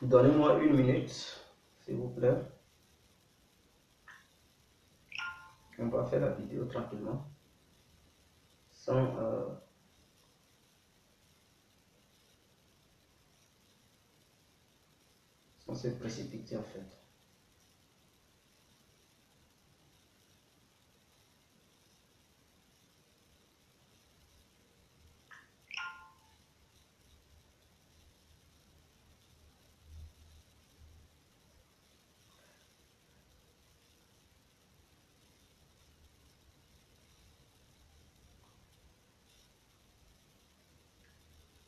Donnez-moi une minute, s'il vous plaît. On va faire la vidéo tranquillement, sans se précipiter en fait.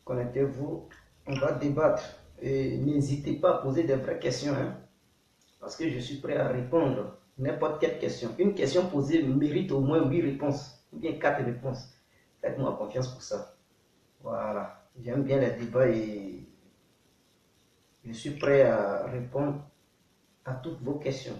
Connectez-vous, on va débattre. Et n'hésitez pas à poser des vraies questions, hein, parce que je suis prêt à répondre n'importe quelle question. Une question posée mérite au moins 8 réponses, ou bien 4 réponses. Faites-moi confiance pour ça. Voilà, j'aime bien les débats et je suis prêt à répondre à toutes vos questions.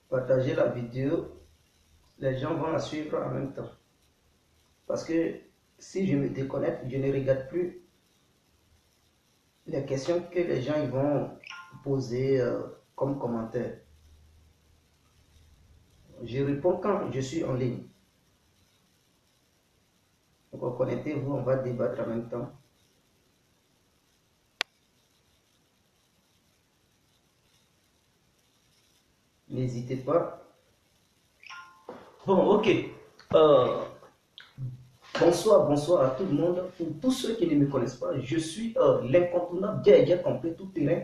Partagez la vidéo, les gens vont la suivre en même temps. Parce que si je me déconnecte, je ne regarde plus les questions que les gens ils vont poser comme commentaire. Je réponds quand je suis en ligne. Donc connectez-vous, on va débattre en même temps. N'hésitez pas. Bon, ok. Bonsoir à tout le monde. Pour tous ceux qui ne me connaissent pas, je suis l'incontournable guerrier complet tout terrain,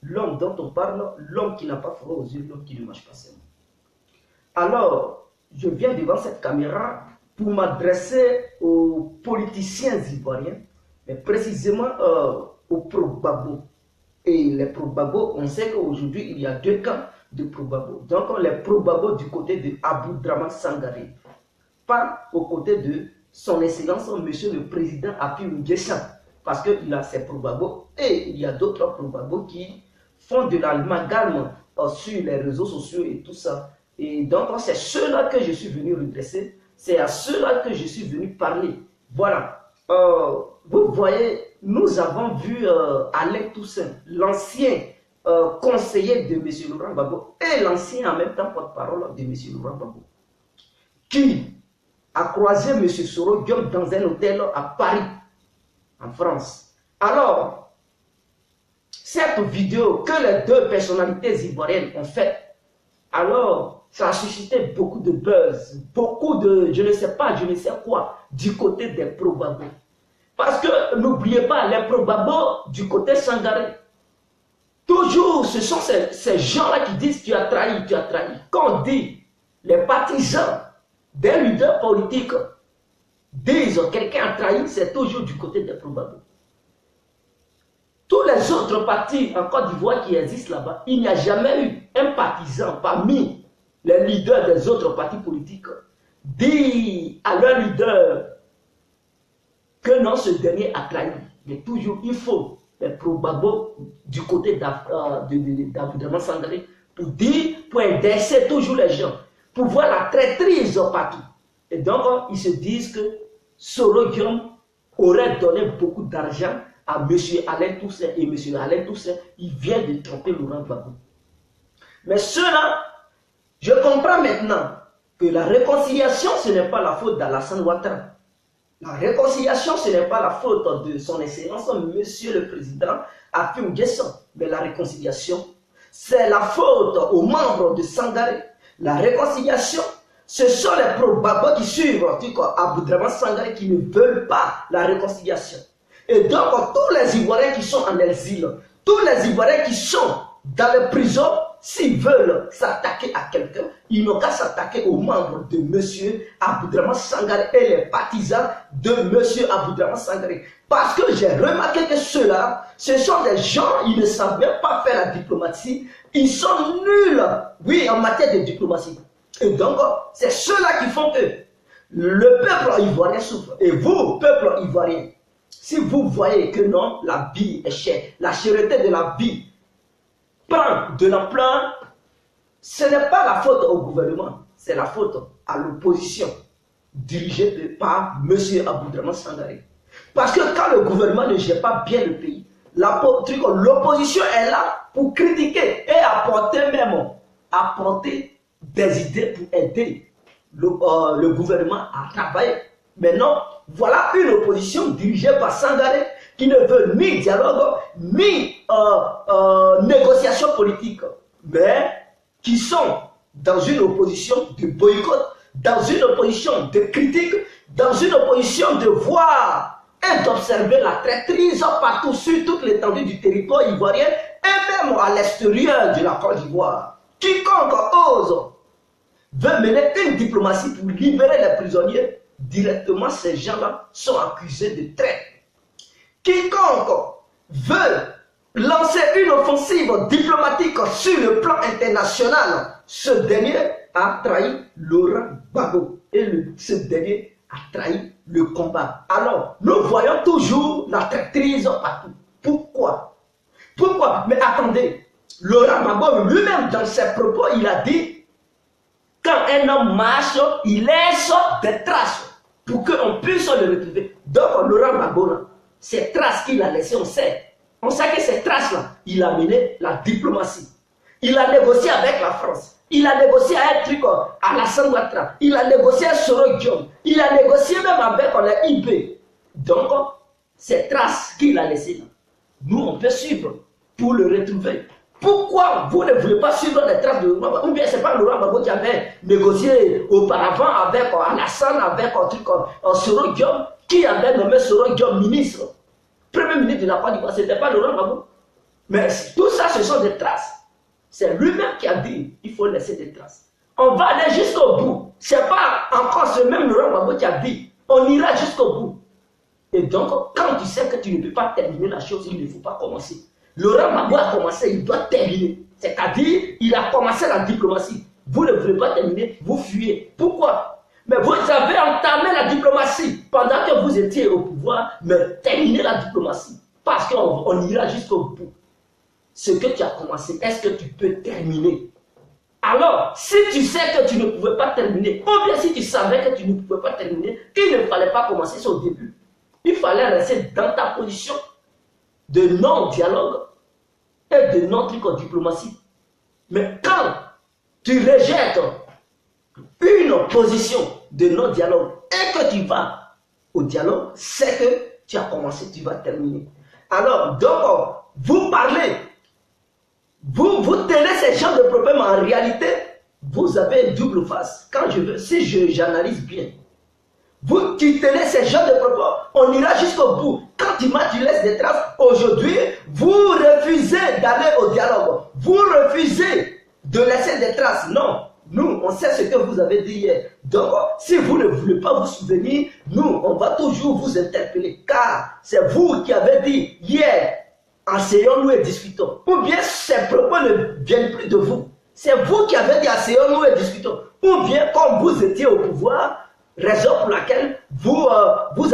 l'homme dont on parle, l'homme qui n'a pas froid aux yeux, l'homme qui ne marche pas seulement. Alors, je viens devant cette caméra pour m'adresser aux politiciens ivoiriens, mais précisément aux pro-Gbagbo. Et les pro-Gbagbo, on sait qu'aujourd'hui, il y a 2 camps de pro-Gbagbo. Donc, les pro-Gbagbo du côté de Aboudraman Sangaré, pas au côté de son excellence, monsieur le président Apim Geshan, parce qu'il a ses pro-Gbagbo et il y a d'autres pro-Gbagbo qui font de l'amalgame sur les réseaux sociaux et tout ça. Et donc, c'est ceux-là que je suis venu redresser, c'est à ceux-là que je suis venu parler. Voilà. Vous voyez, nous avons vu Alain Toussaint, l'ancien conseiller de M. Laurent Gbagbo et l'ancien en même temps porte-parole de M. Laurent Gbagbo, qui a croisé M. Soro Diop dans un hôtel à Paris, en France. Alors, cette vidéo que les 2 personnalités ivoiriennes ont faite, alors, ça a suscité beaucoup de buzz, beaucoup de, je ne sais quoi, du côté des pro-Gbagbo. Parce que, n'oubliez pas, les pro-Gbagbo du côté Sangaré, toujours, ce sont ces gens-là qui disent tu as trahi, tu as trahi. Quand on dit, les partisans des leaders politiques disent quelqu'un a trahi, c'est toujours du côté des pro-Gbagbo. Tous les les autres partis en Côte d'Ivoire qui existent là-bas, il n'y a jamais eu un partisan parmi les leaders des autres partis politiques dire à leur leader que non, ce dernier a trahi. Mais toujours, il faut les probabo du côté d'Aboudraman Sangaré pour dire, pour indexer toujours les gens, pour voir la traîtrise partout. Et donc, ils se disent que Soro Guillaume aurait donné beaucoup d'argent à M. Alain Toussaint, et M. Alain Toussaint, il vient de tromper Laurent Gbagbo. Mais cela, je comprends maintenant que la réconciliation, ce n'est pas la faute d'Alassane Ouattara. La réconciliation, ce n'est pas la faute de son excellence, Monsieur le Président Afim Guesson. Mais la réconciliation, c'est la faute aux membres de Sangaré. La réconciliation, ce sont les probabos qui suivent Aboudraman Sangaré qui ne veulent pas la réconciliation. Et donc, tous les Ivoiriens qui sont en exil, tous les Ivoiriens qui sont dans les prisons, s'ils veulent s'attaquer à quelqu'un, ils n'ont qu'à s'attaquer aux membres de M. Aboudraman Sangaré et les partisans de M. Aboudraman Sangaré. Parce que j'ai remarqué que ceux-là, ce sont des gens, ils ne savent même pas faire la diplomatie. Ils sont nuls, oui, en matière de diplomatie. Et donc, c'est ceux-là qui font que le peuple ivoirien souffre. Et vous, peuple ivoirien, si vous voyez que non, la vie est chère, la cherté de la vie prend de l'ampleur, ce n'est pas la faute au gouvernement, c'est la faute à l'opposition dirigée par M. Aboudraman Sangaré. Parce que quand le gouvernement ne gère pas bien le pays, l'opposition est là pour critiquer et apporter des idées pour aider le gouvernement à travailler. Maintenant, voilà une opposition dirigée par Sangaré qui ne veut ni dialogue, ni négociation politique, mais qui sont dans une opposition de boycott, dans une opposition de critique, dans une opposition de voir et d'observer la traîtrise partout sur toute l'étendue du territoire ivoirien et même à l'extérieur de la Côte d'Ivoire. Quiconque ose veut mener une diplomatie pour libérer les prisonniers, directement ces gens-là sont accusés de traite. Quiconque veut lancer une offensive diplomatique sur le plan international, ce dernier a trahi Laurent Gbagbo et ce dernier a trahi le combat. Alors, nous voyons toujours la traîtrise partout. Pourquoi? Pourquoi? Mais attendez, Laurent Gbagbo lui-même dans ses propos, il a dit quand un homme marche, il laisse des traces pour qu'on puisse le retrouver. Donc, Laurent Gbagbo, ces traces qu'il a laissées, on sait. On sait que ces traces-là, il a mené la diplomatie. Il a négocié avec la France. Il a négocié un truc à Alassane Ouattara. Il a négocié avec Soro Guillaume. Il a négocié même avec les IB. Donc, ces traces qu'il a laissées là, nous, on peut suivre pour le retrouver. Pourquoi vous ne voulez pas suivre les traces de Laurent Gbagbo? Ou bien c'est pas Laurent Gbagbo qui avait négocié auparavant avec Alassane, avec Soro Guillaume, qui avait nommé Soro Guillaume ministre, premier ministre de la Côte d'Ivoire, ce n'était pas Laurent Gbagbo. Mais tout ça, ce sont des traces. C'est lui-même qui a dit il faut laisser des traces. On va aller jusqu'au bout. Ce n'est pas encore ce même Laurent Gbagbo qui a dit on ira jusqu'au bout. Et donc, quand tu sais que tu ne peux pas terminer la chose, il ne faut pas commencer. Laurent Gbagbo a commencé, il doit terminer. C'est-à-dire, il a commencé la diplomatie. Vous ne voulez pas terminer, vous fuyez. Pourquoi? Mais vous avez entamé la diplomatie pendant que vous étiez au pouvoir, mais terminez la diplomatie. Parce qu'on ira jusqu'au bout. Ce que tu as commencé, est-ce que tu peux terminer? Alors, si tu sais que tu ne pouvais pas terminer, ou bien si tu savais que tu ne pouvais pas terminer, il ne fallait pas commencer ça au début. Il fallait rester dans ta position de non-dialogue et de non-diplomatie. Mais quand tu rejettes une position de non-dialogue et que tu vas au dialogue, c'est que tu as commencé, tu vas terminer. Alors, donc, vous parlez, vous tenez ces genres de problèmes, en réalité, vous avez une double face. Quand je veux, si j'analyse bien, tu tenez ces genres de propos, on ira jusqu'au bout. Quand tu laisses des traces, aujourd'hui, vous refusez d'aller au dialogue. Vous refusez de laisser des traces. Non, nous, on sait ce que vous avez dit hier. Donc, si vous ne voulez pas vous souvenir, nous, on va toujours vous interpeller. Car c'est vous qui avez dit hier asseyons-nous et discutons. Ou bien ces propos ne viennent plus de vous. C'est vous qui avez dit asseyons-nous et discutons. Ou bien comme vous étiez au pouvoir, raison pour laquelle vous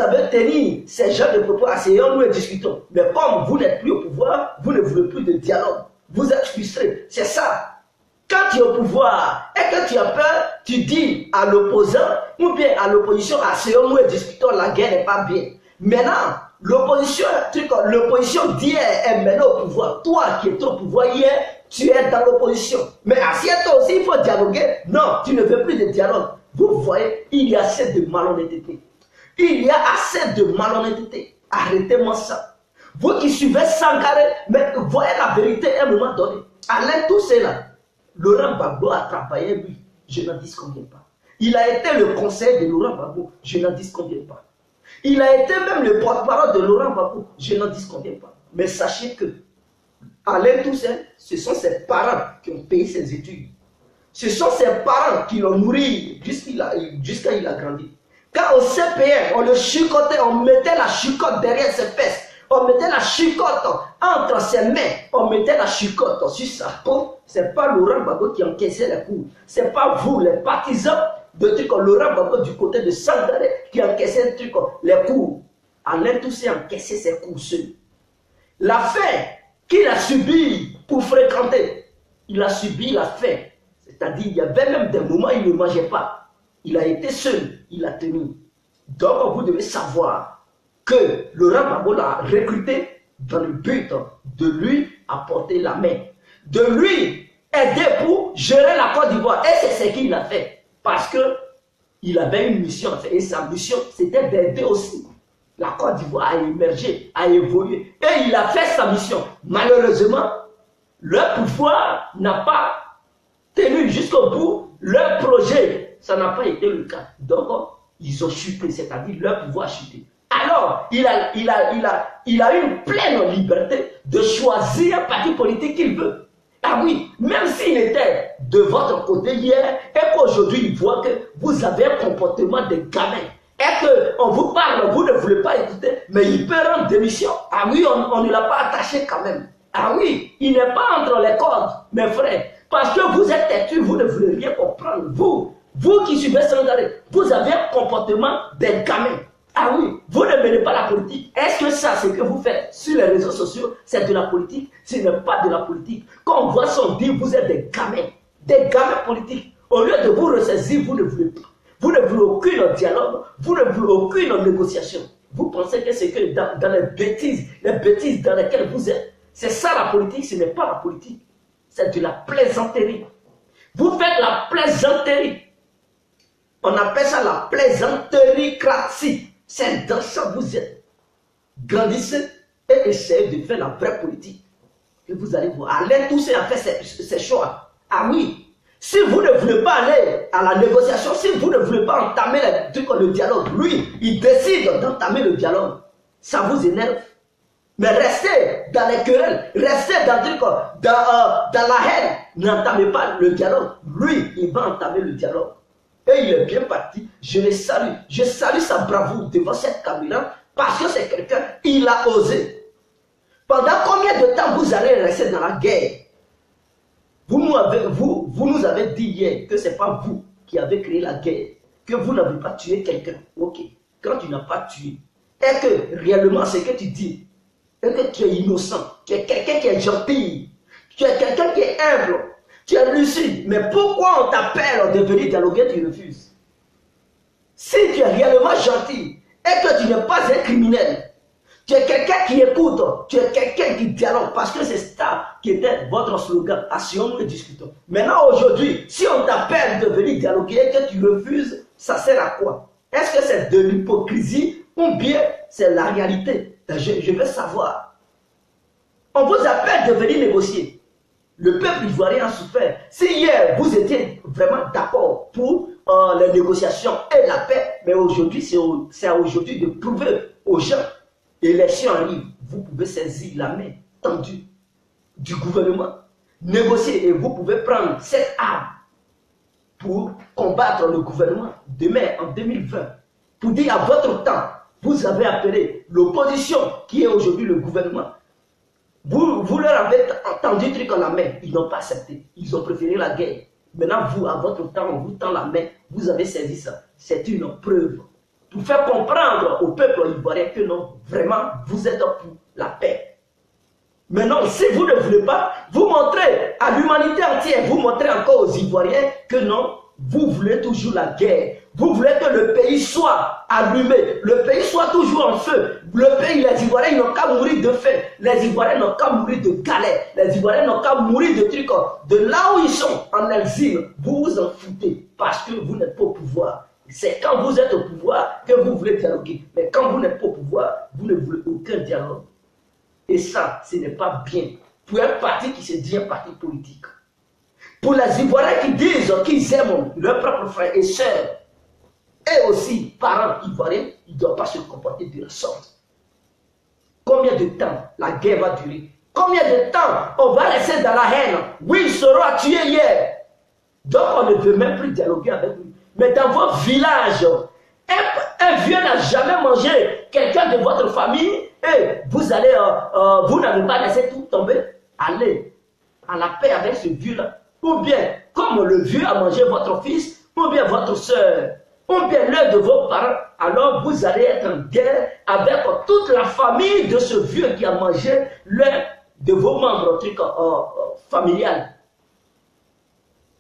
avez tenu ces gens de propos asseyons-nous et discutons. Mais comme vous n'êtes plus au pouvoir, vous ne voulez plus de dialogue. Vous êtes frustré. C'est ça. Quand tu es au pouvoir et que tu as peur, tu dis à l'opposant ou bien à l'opposition, asseyons-nous et discutons, la guerre n'est pas bien. Maintenant, l'opposition d'hier est maintenant au pouvoir. Toi qui étais au pouvoir hier, tu es dans l'opposition. Mais assieds-toi aussi, il faut dialoguer. Non, tu ne veux plus de dialogue. Vous voyez, il y a assez de malhonnêteté. Il y a assez de malhonnêteté. Arrêtez-moi ça. Vous qui suivez Sangaré, mais voyez la vérité à un moment donné. Alain Toussaint là, Laurent Gbagbo a travaillé lui, je n'en dis combien pas. Il a été le conseiller de Laurent Gbagbo, je n'en dis combien pas. Il a été même le porte-parole de Laurent Gbagbo, je n'en dis combien pas. Mais sachez que Alain Toussaint, ce sont ses parents qui ont payé ses études. Ce sont ses parents qui l'ont nourri jusqu'à il a grandi. Quand au CPR, on le chicotait, on mettait la chicote derrière ses fesses. On mettait la chicote entre ses mains, on mettait la chicote sur sa peau. Ce n'est pas Laurent Gbagbo qui encaissait les coups. Ce n'est pas vous, les partisans de Laurent Gbagbo du côté de Sangaré qui encaissait les coups. Alain Toussaint encaissait ses coups seul. La faim qu'il a subie pour fréquenter, il a subi la faim. C'est-à-dire, il y avait même des moments où il ne mangeait pas. Il a été seul, il a tenu. Donc, vous devez savoir que Laurent Gbagbo l'a recruté dans le but de lui apporter la main, de lui aider pour gérer la Côte d'Ivoire. Et c'est ce qu'il a fait. Parce qu'il avait une mission, et sa mission, c'était d'aider aussi la Côte d'Ivoire à émerger, à évoluer. Et il a fait sa mission. Malheureusement, leur pouvoir n'a pas tenu jusqu'au bout. Leur projet, ça n'a pas été le cas. Donc, ils ont chuté, c'est-à-dire leur pouvoir a chuté. Alors, il a une pleine liberté de choisir un parti politique qu'il veut. Ah oui, même s'il était de votre côté hier et qu'aujourd'hui il voit que vous avez un comportement de gamin et qu'on vous parle, vous ne voulez pas écouter, mais il peut rendre démission. Ah oui, on ne l'a pas attaché quand même. Ah oui, il n'est pas entre les cordes, mes frères, parce que vous êtes têtus, vous ne voulez rien comprendre. Vous qui suivez Sangaré, vous avez un comportement de gamin. Ah oui, vous ne menez pas la politique. Est-ce que ça, ce que vous faites sur les réseaux sociaux, c'est de la politique? Ce n'est pas de la politique. Quand on voit son dit, vous êtes des gamins politiques. Au lieu de vous ressaisir, vous ne voulez pas. Vous ne voulez aucun dialogue, vous ne voulez aucune négociation. Vous pensez que c'est que dans les bêtises dans lesquelles vous êtes, c'est ça la politique, ce n'est pas la politique. C'est de la plaisanterie. Vous faites la plaisanterie. On appelle ça la plaisanterie-cratie. C'est dans ça que vous êtes. Grandissez et essayez de faire la vraie politique. Et vous allez voir. Alain Toussaint a fait ses choix. Ah oui. Si vous ne voulez pas aller à la négociation, si vous ne voulez pas entamer le dialogue, lui, il décide d'entamer le dialogue. Ça vous énerve. Mais restez dans les querelles, restez dans la haine. N'entamez pas le dialogue. Lui, il va entamer le dialogue. Et il est bien parti. Je le salue. Je salue sa bravoure devant cette caméra parce que c'est quelqu'un, il a osé. Pendant combien de temps vous allez rester dans la guerre? Vous nous avez dit hier que ce n'est pas vous qui avez créé la guerre, que vous n'avez pas tué quelqu'un. Ok. Quand tu n'as pas tué, et que réellement ce que tu dis, et que tu es innocent, tu es quelqu'un qui est gentil, tu es quelqu'un qui est humble, tu es lucide, mais pourquoi on t'appelle de venir dialoguer, tu refuses? Si tu es réellement gentil et que tu n'es pas un criminel, tu es quelqu'un qui écoute, tu es quelqu'un qui dialogue, parce que c'est ça qui était votre slogan, asseyons-nous et discutons. Maintenant, aujourd'hui, si on t'appelle de venir dialoguer et que tu refuses, ça sert à quoi? Est-ce que c'est de l'hypocrisie ou bien c'est la réalité? Je veux savoir. On vous appelle de venir négocier. Le peuple ivoirien a souffert. Si hier, vous étiez vraiment d'accord pour les négociations et la paix, mais aujourd'hui, c'est à aujourd'hui de prouver aux gens, l'élection arrive, vous pouvez saisir la main tendue du gouvernement, négocier et vous pouvez prendre cette arme pour combattre le gouvernement demain en 2020. Pour dire à votre temps, vous avez appelé l'opposition qui est aujourd'hui le gouvernement vous leur avez tendu truc en la main, ils n'ont pas accepté. Ils ont préféré la guerre. Maintenant, vous, à votre temps, on vous tend la main, vous avez saisi ça. C'est une preuve. Pour faire comprendre au peuple ivoirien que non, vraiment, vous êtes pour la paix. Maintenant, si vous ne voulez pas, vous montrez à l'humanité entière, vous montrez encore aux Ivoiriens que non, vous voulez toujours la guerre. Vous voulez que le pays soit allumé, le pays soit toujours en feu. Le pays, les Ivoiriens n'ont qu'à mourir de faim. Les Ivoiriens n'ont qu'à mourir de galère. Les Ivoiriens n'ont qu'à mourir de trucs. De là où ils sont, en exil, vous vous en foutez parce que vous n'êtes pas au pouvoir. C'est quand vous êtes au pouvoir que vous voulez dialoguer. Mais quand vous n'êtes pas au pouvoir, vous ne voulez aucun dialogue. Et ça, ce n'est pas bien. Pour un parti qui se dit un parti politique. Pour les Ivoiriens qui disent qu'ils aiment leurs propres frères et sœurs, et aussi parents ivoiriens, ils ne doivent pas se comporter de la sorte. Combien de temps la guerre va durer? Combien de temps on va rester dans la haine? Oui, Soro a tué hier. Donc on ne veut même plus dialoguer avec lui. Mais dans votre village, un vieux n'a jamais mangé quelqu'un de votre famille et vous allez, vous n'avez pas laissé tout tomber. Allez à la paix avec ce vieux-là. Ou bien, comme le vieux a mangé votre fils, ou bien votre soeur, ou bien l'un de vos parents, alors vous allez être en guerre avec toute la famille de ce vieux qui a mangé l'un de vos membres familial.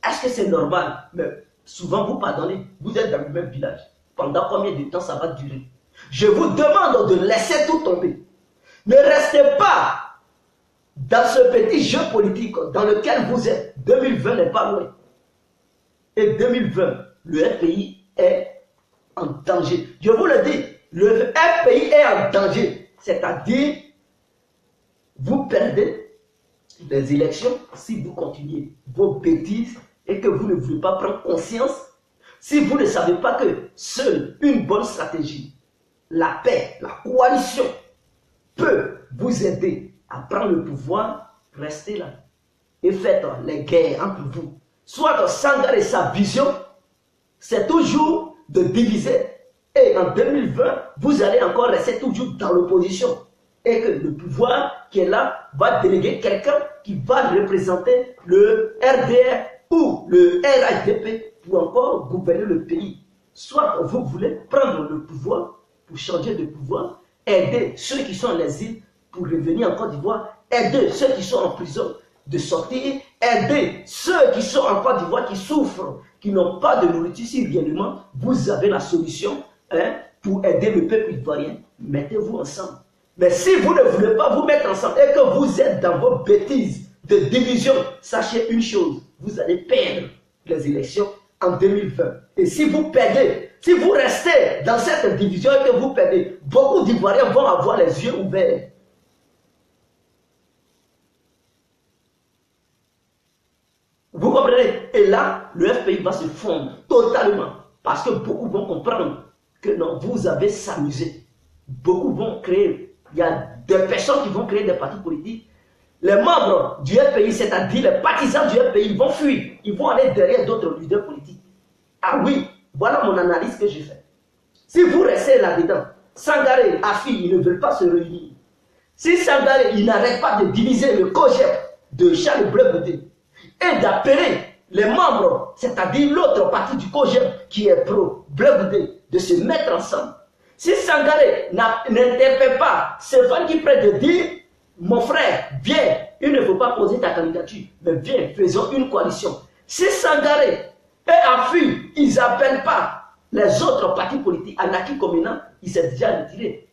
Est-ce que c'est normal? Mais souvent vous pardonnez, vous êtes dans le même village. Pendant combien de temps ça va durer? Je vous demande de laisser tout tomber. Ne restez pas dans ce petit jeu politique dans lequel vous êtes. 2020 n'est pas loin. Et 2020, le FPI est en danger. Je vous le dis, le FPI est en danger. C'est-à-dire, vous perdez les élections si vous continuez vos bêtises et que vous ne voulez pas prendre conscience. Si vous ne savez pas que seule une bonne stratégie, la paix, la coalition, peut vous aider à prendre le pouvoir, restez là. Et faites les guerres entre vous. Soit Sangaré, sa vision, c'est toujours de diviser. Et en 2020, vous allez encore rester toujours dans l'opposition. Et que le pouvoir qui est là va déléguer quelqu'un qui va représenter le RDR ou le RHDP pour encore gouverner le pays. Soit vous voulez prendre le pouvoir pour changer de pouvoir, aider ceux qui sont en exil pour revenir en Côte d'Ivoire, aider ceux qui sont en prison de sortir, aider ceux qui sont en Côte d'Ivoire qui souffrent, qui n'ont pas de nourriture. Si réellement vous avez la solution pour aider le peuple ivoirien, mettez-vous ensemble. Mais si vous ne voulez pas vous mettre ensemble et que vous êtes dans vos bêtises de division, sachez une chose, vous allez perdre les élections en 2020. Et si vous perdez, si vous restez dans cette division et que vous perdez, beaucoup d'Ivoiriens vont avoir les yeux ouverts. Vous comprenez? Et là, le FPI va se fondre totalement. Parce que beaucoup vont comprendre que non, vous avez s'amusé. Beaucoup vont créer, il y a des personnes qui vont créer des partis politiques. Les membres du FPI, c'est-à-dire les partisans du FPI, vont fuir. Ils vont aller derrière d'autres leaders politiques. Ah oui, voilà mon analyse que j'ai faite. Si vous restez là-dedans, Sangaré, Afi, ils ne veulent pas se réunir. Si Sangaré, il n'arrête pas de diviser le COGEP de Charles Bleu-Bouté et d'appeler les membres, c'est-à-dire l'autre partie du COGEP qui est pro-Bleu-Bouté, de se mettre ensemble. Si Sangaré n'interpelle pas Stéphane qui prête de dire, mon frère, viens, il ne faut pas poser ta candidature, mais viens, faisons une coalition. Si Sangaré et Afi, ils n'appellent pas les autres partis politiques, Anaki Komina, il s'est déjà retiré.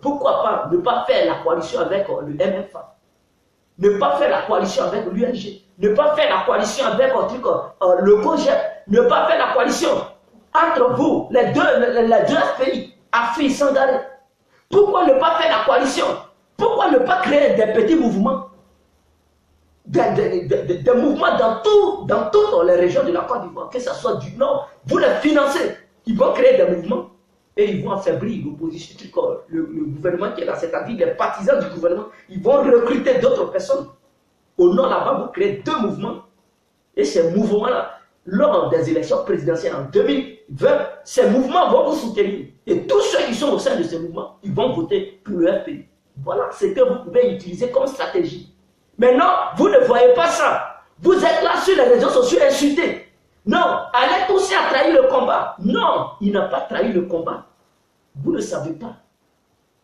Pourquoi pas ne pas faire la coalition avec le MFA? Ne pas faire la coalition avec l'UNG? Ne pas faire la coalition avec le COGEP? Ne pas faire la coalition entre vous, les deux pays, Afi et Sangaré? Pourquoi ne pas faire la coalition? Pourquoi ne pas créer des petits mouvements? Des mouvements dans toutes les régions de la Côte d'Ivoire, que ce soit du Nord, vous les financez. Ils vont créer des mouvements et ils vont affaiblir l'opposition, le gouvernement qui est là, c'est-à-dire les partisans du gouvernement. Ils vont recruter d'autres personnes. Au Nord, là-bas, vous créez deux mouvements. Et ces mouvements-là, lors des élections présidentielles en 2020, ces mouvements vont vous soutenir. Et tous ceux qui sont au sein de ces mouvements, ils vont voter pour le FPI. Voilà ce que vous pouvez utiliser comme stratégie. Maintenant, vous ne voyez pas ça. Vous êtes là sur les réseaux sociaux insultés. Non, Alex aussi a trahi le combat. Non, il n'a pas trahi le combat. Vous ne savez pas.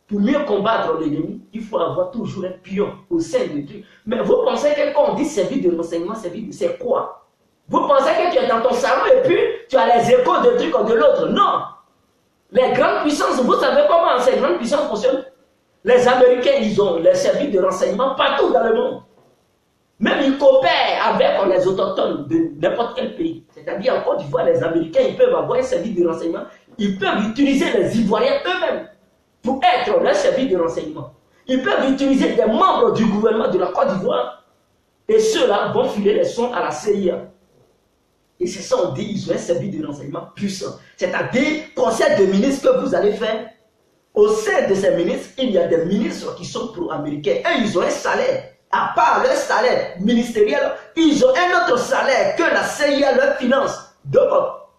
Pour mieux combattre l'ennemi, il faut avoir toujours un pion au sein du truc. Mais vous pensez que quand on dit service de renseignement, c'est quoi? Vous pensez que tu es dans ton salon et puis tu as les échos de trucs ou de l'autre? Non. Les grandes puissances, vous savez comment ces grandes puissances fonctionnent? Les Américains, ils ont les services de renseignement partout dans le monde. Même ils coopèrent avec les autochtones de n'importe quel pays. C'est-à-dire en Côte d'Ivoire, les Américains, ils peuvent avoir un service de renseignement. Ils peuvent utiliser les Ivoiriens eux-mêmes pour être leur service de renseignement. Ils peuvent utiliser des membres du gouvernement de la Côte d'Ivoire et ceux-là vont filer les sons à la CIA. Et c'est ça on dit, ils ont un service de renseignement puissant. C'est-à-dire, conseil de ministres que vous allez faire, au sein de ces ministres, il y a des ministres qui sont pro-américains. Et ils ont un salaire. À part leur salaire ministériel, ils ont un autre salaire que la CIA leur finance. Donc,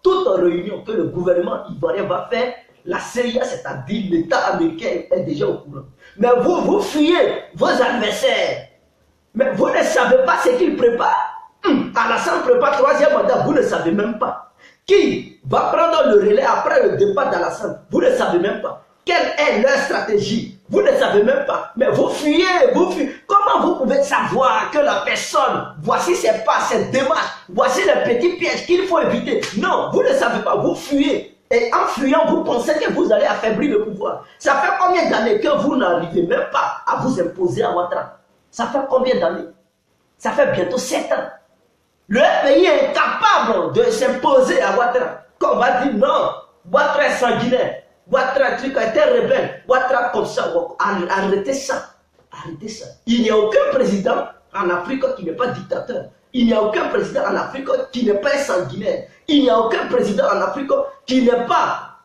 toute réunion que le gouvernement ivoirien va faire, la CIA, c'est-à-dire l'État américain, est déjà au courant. Mais vous fuyez vos adversaires. Mais vous ne savez pas ce qu'ils préparent. Alassane prépare troisième mandat, vous ne savez même pas. Qui va prendre le relais après le départ d'Alassane? Vous ne savez même pas. Quelle est leur stratégie? Vous ne savez même pas. Mais vous fuyez, vous fuyez. Comment vous pouvez savoir que la personne, voici ses pas, ses démarches, voici les petits pièges qu'il faut éviter? Non, vous ne savez pas, vous fuyez. Et en fuyant, vous pensez que vous allez affaiblir le pouvoir. Ça fait combien d'années que vous n'arrivez même pas à vous imposer à Ouattara? Ça fait combien d'années? Ça fait bientôt 7 ans. Le pays est incapable de s'imposer à Ouattara. Qu'on va dire non, Ouattara est sanguinaire. Ouattara truc a été rebelle. Ouattara comme ça. Arrêtez ça. Arrêtez ça. Il n'y a aucun président en Afrique qui n'est pas dictateur. Il n'y a aucun président en Afrique qui n'est pas sanguinaire. Il n'y a aucun président en Afrique qui n'est pas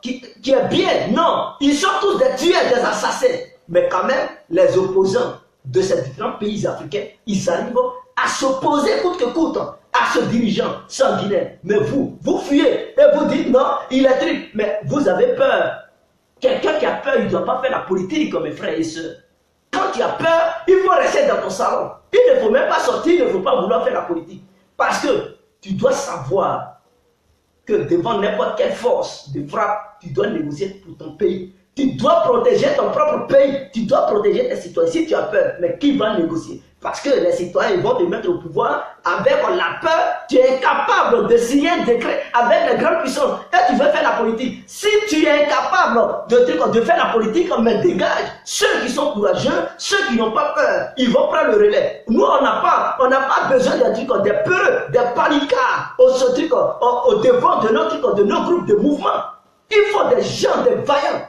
qui est bien. Non, ils sont tous des tueurs, des assassins. Mais quand même, les opposants de ces différents pays africains, ils arrivent à s'opposer coûte que coûte à ce dirigeant sanguinaire. Mais vous fuyez et vous dites non, il est truc. Mais vous avez peur. Quelqu'un qui a peur, il ne doit pas faire la politique, mes frères et sœurs. Quand tu as peur, il faut rester dans ton salon. Il ne faut même pas sortir, il ne faut pas vouloir faire la politique. Parce que tu dois savoir que devant n'importe quelle force de frappe, tu dois négocier pour ton pays. Tu dois protéger ton propre pays. Tu dois protéger tes citoyens. Si tu as peur, mais qui va négocier? Parce que les citoyens ils vont te mettre au pouvoir avec la peur. Tu es incapable de signer un décret avec les grandes puissances et tu veux faire la politique. Si tu es incapable de faire la politique, mais dégage. Ceux qui sont courageux, ceux qui n'ont pas peur, ils vont prendre le relais. Nous, on n'a pas besoin des peureux, des panicards au devant de nos groupes de mouvement. Il faut des gens, des vaillants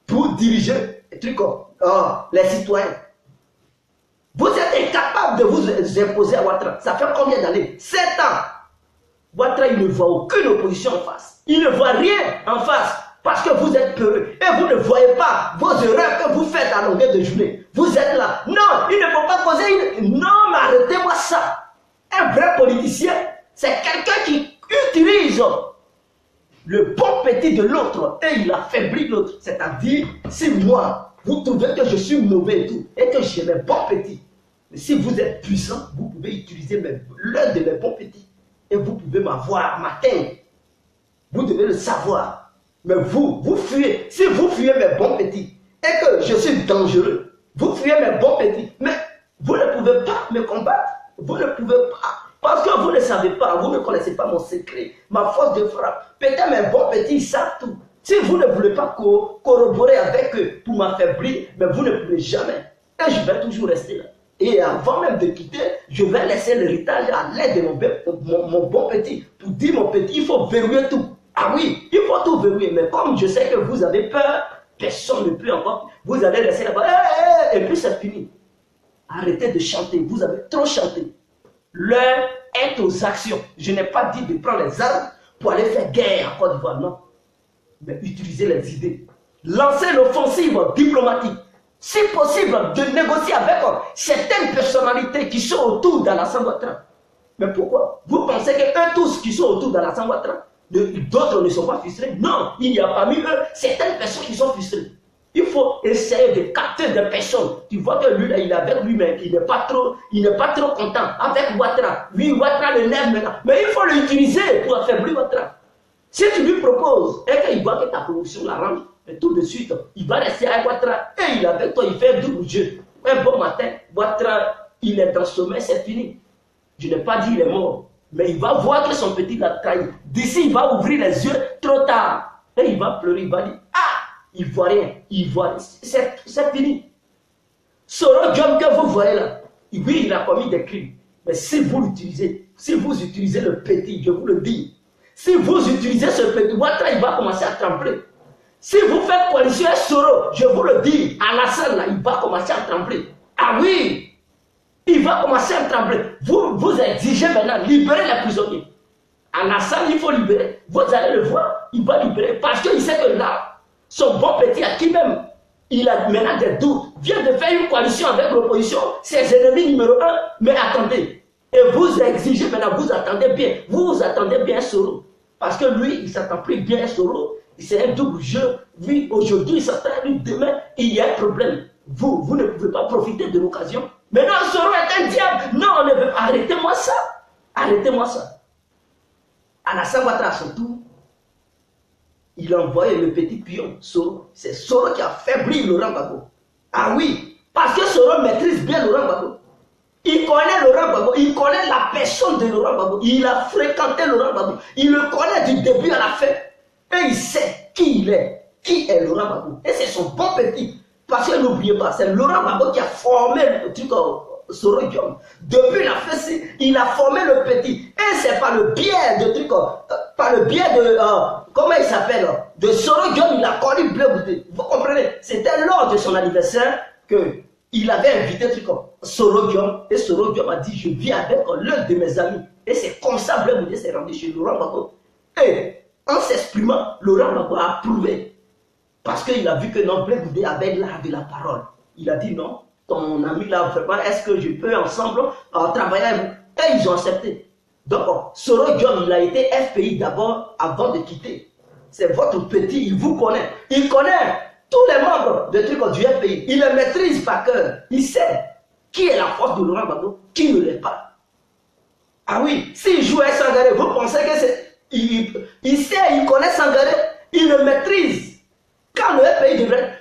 pour diriger les citoyens. Vous êtes incapable de vous imposer à Ouattara. Ça fait combien d'années? 7 ans. Ouattara, il ne voit aucune opposition en face. Il ne voit rien en face. Parce que vous êtes peureux. Et vous ne voyez pas vos erreurs que vous faites à longueur de journée. Vous êtes là. Non, il ne faut pas causer une... Non, mais arrêtez-moi ça. Un vrai politicien, c'est quelqu'un qui utilise le bon petit de l'autre et il affaiblit l'autre. C'est-à-dire, si moi, vous trouvez que je suis mauvais et tout, et que j'ai mes bons petits, mais si vous êtes puissant, vous pouvez utiliser l'un de mes bons petits et vous pouvez m'atteindre. Vous devez le savoir. Mais vous fuyez. Si vous fuyez mes bons petits et que je suis dangereux, vous fuyez mes bons petits, mais vous ne pouvez pas me combattre. Vous ne pouvez pas. Parce que vous ne savez pas, vous ne connaissez pas mon secret, ma force de frappe. Peut-être mes bons petits, ils savent tout. Si vous ne voulez pas corroborer avec eux pour m'affaiblir, mais vous ne pouvez jamais. Et je vais toujours rester là. Et avant même de quitter, je vais laisser l'héritage à l'aide de mon bon petit. Pour dire mon petit, il faut verrouiller tout. Ah oui, il faut tout verrouiller. Mais comme je sais que vous avez peur, personne ne peut encore. Vous allez laisser là-bas. Et puis c'est fini. Arrêtez de chanter. Vous avez trop chanté. L'heure est aux actions. Je n'ai pas dit de prendre les armes pour aller faire guerre en Côte d'Ivoire, non. Mais utiliser les idées. Lancer l'offensive diplomatique. Si possible, de négocier avec certaines personnalités qui sont autour d'Alassane Ouattara. Mais pourquoi? Vous pensez que eux tous qui sont autour d'Alassane Ouattara, d'autres ne sont pas frustrés? Non, il y a parmi eux certaines personnes qui sont frustrées. Il faut essayer de capter des personnes. Tu vois que lui, là, il est avec lui-même. Il n'est pas trop content. Avec Ouattara. Oui, Ouattara l'énerve maintenant. Mais il faut l'utiliser pour affaiblir Ouattara. Si tu lui proposes et qu'il voit que ta promotion l'arrange, tout de suite, il va rester avec Ouattara. Et il est avec toi, il fait un double jeu. Un bon matin, Ouattara, il est dans le sommeil, c'est fini. Je n'ai pas dit il est mort. Mais il va voir que son petit l'a trahi. D'ici, il va ouvrir les yeux trop tard. Et il va pleurer, il va dire, ah, il ne voit rien, il voit rien. C'est fini. Soro Diom que vous voyez là, oui, il a commis des crimes. Mais si vous l'utilisez, si vous utilisez le petit, je vous le dis, si vous utilisez ce petit, Ouattara, il va commencer à trembler. Si vous faites coalition avec Soro, je vous le dis, Alassane là, il va commencer à trembler. Ah oui, il va commencer à trembler. Vous exigez maintenant, libérer les prisonniers. Alassane, il faut libérer. Vous allez le voir, il va libérer. Parce qu'il sait que là, son bon petit, à qui même, il a maintenant des doutes, vient de faire une coalition avec l'opposition, ses ennemis numéro 1. Mais attendez, et vous exigez maintenant, vous attendez bien, vous attendez bien Soro. Parce que lui, il s'attend plus bien à Soro. C'est un double jeu. Oui, aujourd'hui, il s'attend, lui, demain, il y a un problème. Vous ne pouvez pas profiter de l'occasion. Mais non, Soro est un diable. Non, on ne veut pas. Arrêtez-moi ça. Arrêtez-moi ça. Alassane Ouattara, à son tour, il a envoyé le petit pion, Soro. C'est Soro qui a affaibli Laurent Gbagbo. Ah oui, parce que Soro maîtrise bien Laurent Gbagbo. Il connaît Laurent Gbagbo, il connaît la personne de Laurent Gbagbo. Il a fréquenté Laurent Gbagbo. Il le connaît du début à la fin. Et il sait qui il est. Qui est Laurent Gbagbo. Et c'est son bon petit. Parce que n'oubliez pas, c'est Laurent Gbagbo qui a formé le truc Soro Diom. Depuis la fin, il a formé le petit. Et c'est par le biais de truc, par le biais de, comment il s'appelle, de Soro Diom, il a connu Blé Bouté. Vous comprenez? C'était lors de son anniversaire que il avait invité truc Soro Diom. Et Soro Diom a dit, je viens avec l'un de mes amis. Et c'est comme ça Blé Bouté s'est rendu chez Laurent Gbagbo. Et en s'exprimant, Laurent Gbagbo a approuvé. Parce qu'il a vu que non, Blé Bouté avait l'art de la parole. Il a dit non, ton ami là, vraiment, est-ce que je peux ensemble travailler avec vous? Et ils ont accepté. Donc, Soro Diom, il a été FPI d'abord avant de quitter. C'est votre petit, il vous connaît. Il connaît tous les membres de trucs du FPI. Il les maîtrise par cœur. Il sait qui est la force de Laurent Gbagbo, qui ne l'est pas. Ah oui, s'il joue avec Sangaré, vous pensez que c'est... Il sait, il connaît Sangaré, il le maîtrise. Quand le FPI devrait...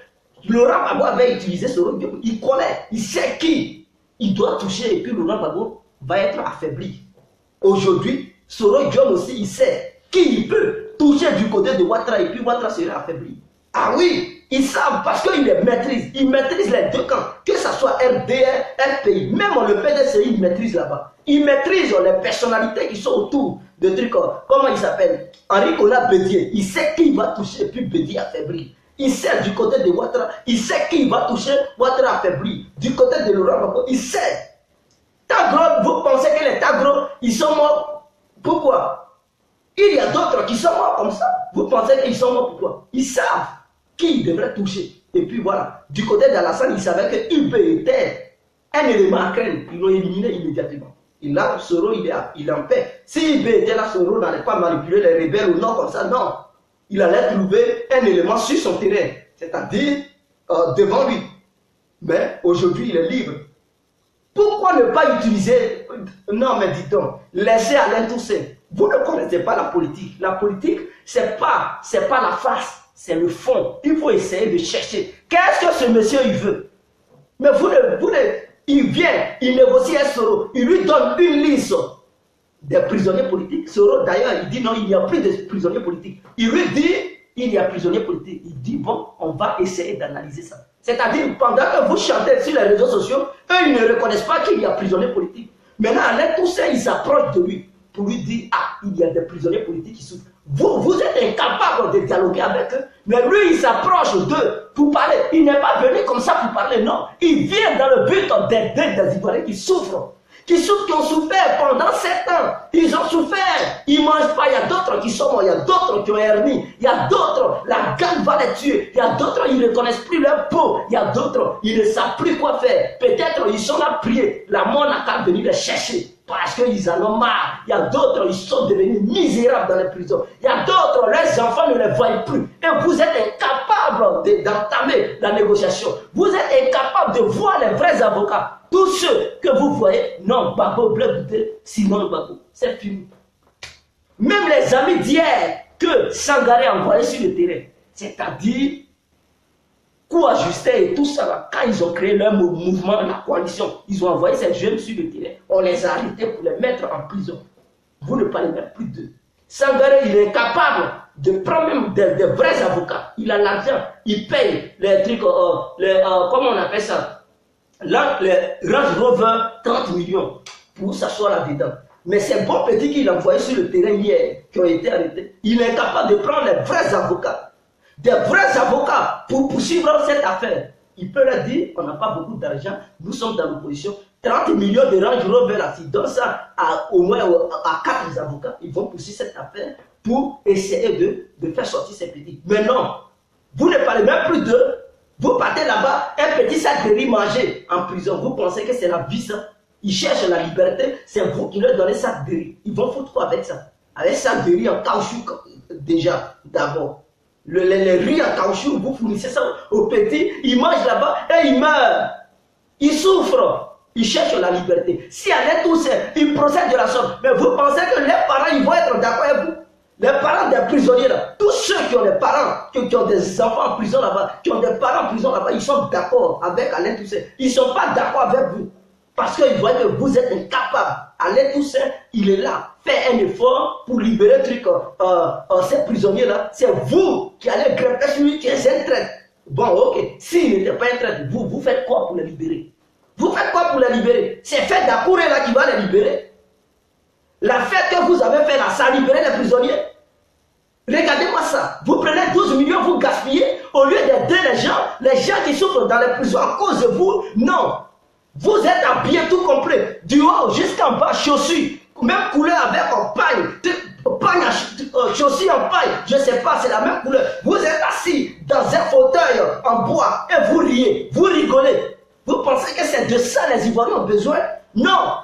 Laurent Gbagbo avait utilisé Soro Diom, il connaît, il sait qui il doit toucher et puis Laurent Gbagbo va être affaibli. Aujourd'hui, Soro Diom aussi, il sait qui il peut toucher du côté de Ouattara et puis Ouattara sera affaibli. Ah oui, ils savent parce qu'ils les maîtrisent. Ils maîtrisent les deux camps, que ce soit RDR, FPI, même le PDCI, ils maîtrisent là-bas. Ils maîtrisent les personnalités qui sont autour de trucs, comment il s'appelle, Henri Konan Bédié. Il sait qui il va toucher et puis Bédié affaibli. Il sait du côté de Ouattara, il sait qui va toucher, Ouattara affaibli. Du côté de Laurent Gbagbo, il sait. Tagro, vous pensez que les Tagro, ils sont morts? Pourquoi? Il y a d'autres qui sont morts comme ça. Vous pensez qu'ils sont morts pourquoi? Ils savent qui ils devraient toucher. Et puis voilà, du côté d'Alassane, ils savaient que UP était un élément à craindre. Ils l'ont éliminé immédiatement. Et là, Soro, il est en paix. Si UP était là, Soro n'allait pas manipuler les rebelles ou non comme ça, non. Il allait trouver un élément sur son terrain, c'est-à-dire devant lui. Mais aujourd'hui, il est libre. Pourquoi ne pas utiliser... Non, mais dites-donc, laissez Alain Toussaint. Vous ne connaissez pas la politique. La politique, c'est pas la face, c'est le fond. Il faut essayer de chercher. Qu'est-ce que ce monsieur, il veut? Mais il vient, il négocie avec Soro, il lui donne une liste des prisonniers politiques. Soro, d'ailleurs, il dit non, il n'y a plus de prisonniers politiques. Il lui dit, il y a prisonniers politiques. Il dit, bon, on va essayer d'analyser ça. C'est-à-dire, pendant que vous chantez sur les réseaux sociaux, eux, ils ne reconnaissent pas qu'il y a prisonniers politiques. Maintenant, Alain Toussaint, ils s'approchent de lui pour lui dire, ah, il y a des prisonniers politiques qui souffrent. Vous êtes incapable de dialoguer avec eux, mais lui, il s'approche d'eux pour parler. Il n'est pas venu comme ça pour parler, non. Il vient dans le but d'aider des Ivoiriens qui souffrent. Qui ont souffert pendant 7 ans. Ils ont souffert. Ils ne mangent pas. Il y a d'autres qui sont morts. Il y a d'autres qui ont hernie. Il y a d'autres, la gamme va les tuer. Il y a d'autres, ils ne connaissent plus leur peau. Il y a d'autres, ils ne savent plus quoi faire. Peut-être ils sont là priés. La mort n'a qu'à venir les chercher. Parce qu'ils en ont marre Il y a d'autres, ils sont devenus misérables dans les prisons. Il y a d'autres, leurs enfants ne les voient plus. Et vous êtes incapables d'entamer la négociation. Vous êtes incapables de voir les vrais avocats. Tous ceux que vous voyez, non, Babo, Bleu, Simon Babo, c'est fini. Même les amis d'hier que Sangaré a envoyés sur le terrain, c'est-à-dire coup ajusté et tout ça, là, quand ils ont créé leur mouvement, la coalition, ils ont envoyé ces jeunes sur le terrain, on les a arrêtés pour les mettre en prison. Vous ne parlez même plus d'eux. Sangaré, il est capable de prendre même des vrais avocats. Il a l'argent, il paye les trucs, comment on appelle ça, là, les Range Rover, 30 millions pour s'asseoir là-dedans. Mais ces bons petits qu'il a envoyés sur le terrain hier, qui ont été arrêtés, il est capable de prendre les vrais avocats. Des vrais avocats pour poursuivre cette affaire. Il peut leur dire, on n'a pas beaucoup d'argent, nous sommes dans l'opposition, 30 millions de Range Rover là, s'ils donnent ça au moins à 4 avocats, ils vont poursuivre cette affaire pour essayer de faire sortir ces petits. Mais non, vous ne parlez même plus d'eux, vous partez là-bas, un petit sac de riz mangé en prison, vous pensez que c'est la vie ça? Ils cherchent la liberté, c'est vous qui leur donnez ça de riz. Ils vont foutre quoi avec ça? Avec ça de riz en caoutchouc déjà, d'abord. Les riz en caoutchouc, vous fournissez ça aux petits, ils mangent là-bas et ils meurent. Ils souffrent. Ils cherchent la liberté. Si elle est tous, ils procèdent de la sorte. Mais vous pensez que les parents, ils vont être d'accord avec vous? Les parents des prisonniers là, tous ceux qui ont des parents, qui ont des enfants en prison là-bas, qui ont des parents en prison là-bas, ils sont d'accord avec Alain Toussaint. Ils ne sont pas d'accord avec vous. Parce qu'ils voient que vous êtes incapables. Alain Toussaint, il est là. Fait un effort pour libérer ces prisonniers-là. C'est vous qui allez greffer celui qui est un traître. Bon, ok. S'il n'était pas un traître, vous faites quoi pour les libérer? Vous faites quoi pour les libérer? C'est fait d'Akouré là qui va les libérer. La fête que vous avez fait là, ça a libéré les prisonniers. Regardez-moi ça. Vous prenez 12 millions, vous gaspillez. Au lieu d'aider les gens qui souffrent dans les prisons à cause de vous, non. Vous êtes habillés tout complet, du haut jusqu'en bas, chaussures, même couleur avec en paille, chaussures en paille, je ne sais pas, c'est la même couleur. Vous êtes assis dans un fauteuil en bois et vous riez, vous rigolez. Vous pensez que c'est de ça les Ivoiriens ont besoin? Non.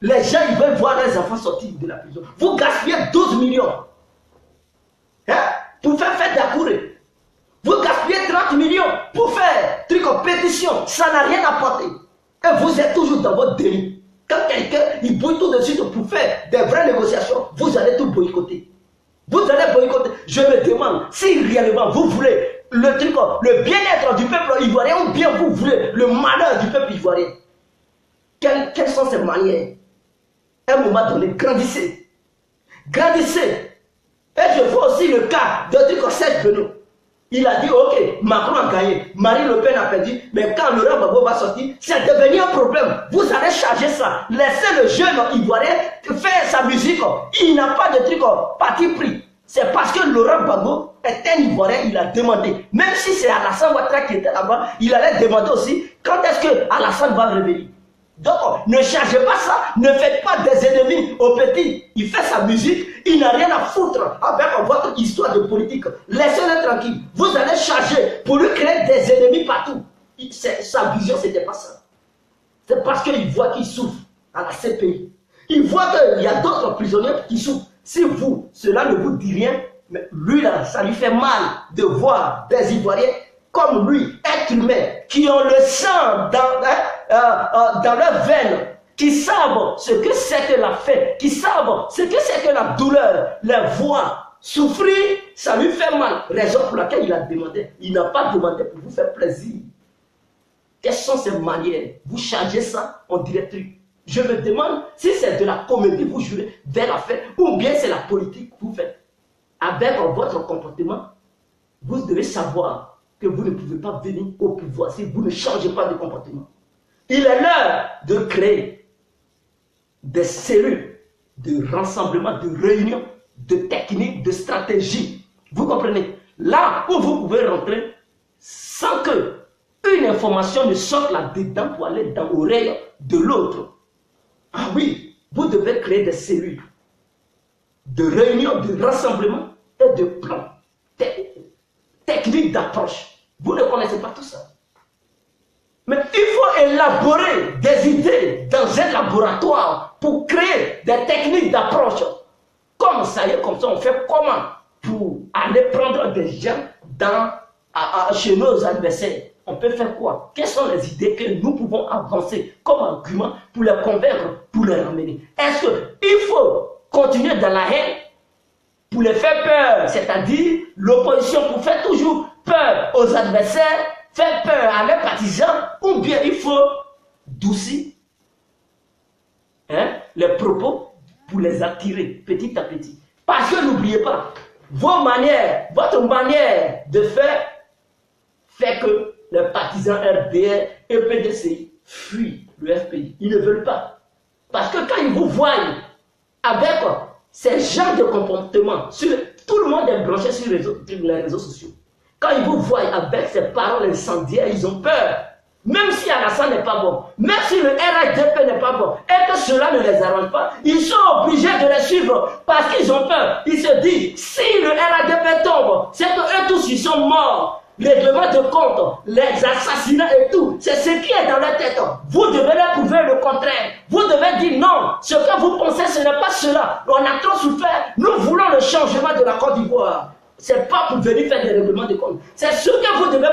Les gens, ils veulent voir leurs enfants sortir de la prison. Vous gaspillez 12 millions hein, pour faire fête d'Akouré. Vous gaspillez 30 millions pour faire truc en pétition, ça n'a rien apporté. Et vous êtes toujours dans votre délit. Quand quelqu'un il bouille tout de suite pour faire des vraies négociations, vous allez tout boycotter. Vous allez boycotter. Je me demande si réellement vous voulez le truc, le bien-être du peuple ivoirien ou bien vous voulez le malheur du peuple ivoirien. Quelles sont ces manières? À un moment donné, grandissez. Grandissez. Et je vois aussi le cas de truc Serge Benoît. Il a dit, ok, Macron a gagné, Marine Le Pen a perdu, mais quand Laurent Gbagbo va sortir, c'est devenu un problème. Vous allez charger ça. Laissez le jeune Ivoirien faire sa musique. Il n'a pas de truc parti pris. C'est parce que Laurent Gbagbo est un Ivoirien, il a demandé. Même si c'est Alassane Ouattara qui était là-bas, il allait demander aussi, quand est-ce que Alassane va revenir? Donc, ne chargez pas ça, ne faites pas des ennemis au petit. Il fait sa musique, il n'a rien à foutre avec votre histoire de politique. Laissez-le tranquille. Vous allez charger pour lui créer des ennemis partout. Sa vision, ce n'était pas ça. C'est parce qu'il voit qu'il souffre à la CPI. Il voit qu'il y a d'autres prisonniers qui souffrent. Si vous, cela ne vous dit rien, mais lui là, ça lui fait mal de voir des Ivoiriens comme lui, être humain, qui ont le sang dans leurs veines, qui savent ce que c'est que la faim, qui savent ce que c'est que la douleur, les voix, souffrir, ça lui fait mal. Raison pour laquelle il a demandé. Il n'a pas demandé pour vous faire plaisir. Quelles sont ces manières? Vous chargez ça en directrice. Je me demande si c'est de la comédie vous jouez vers la fête ou bien c'est la politique que vous faites. Avec votre comportement, vous devez savoir que vous ne pouvez pas venir au pouvoir si vous ne changez pas de comportement. Il est l'heure de créer des cellules de rassemblement, de réunion, de techniques, de stratégie. Vous comprenez? Là où vous pouvez rentrer sans que une information ne sorte là-dedans pour aller dans l'oreille de l'autre. Ah oui, vous devez créer des cellules de réunion, de rassemblement et de plans, techniques d'approche. Vous ne connaissez pas tout ça. Mais il faut élaborer des idées dans un laboratoire pour créer des techniques d'approche. Comme ça y est, comme ça, on fait comment pour aller prendre des gens chez nos adversaires? On peut faire quoi? Quelles sont les idées que nous pouvons avancer comme argument pour les convaincre, pour les ramener? Est-ce qu'il faut continuer dans la haine pour les faire peur, c'est-à-dire l'opposition pour faire toujours peur aux adversaires, faire peur à leurs partisans, ou bien il faut doucir les propos pour les attirer petit à petit? Parce que n'oubliez pas, votre manière de faire fait que les partisans RDR et PDC fuient le FPI. Ils ne veulent pas. Parce que quand ils vous voient avec ces genres de comportement, tout le monde est branché sur les réseaux sociaux. Quand ils vous voient avec ces paroles incendiaires, ils ont peur. Même si Alassane n'est pas bon, même si le RHDP n'est pas bon, et que cela ne les arrange pas, ils sont obligés de les suivre parce qu'ils ont peur. Ils se disent, si le RHDP tombe, c'est qu'eux tous ils sont morts. Règlement de compte, les assassinats et tout, c'est ce qui est dans la tête. Vous devez leur prouver le contraire. Vous devez dire non, ce que vous pensez, ce n'est pas cela. On a trop souffert, nous voulons le changement de la Côte d'Ivoire. Ce n'est pas pour venir faire des règlements de compte. C'est ce que vous devez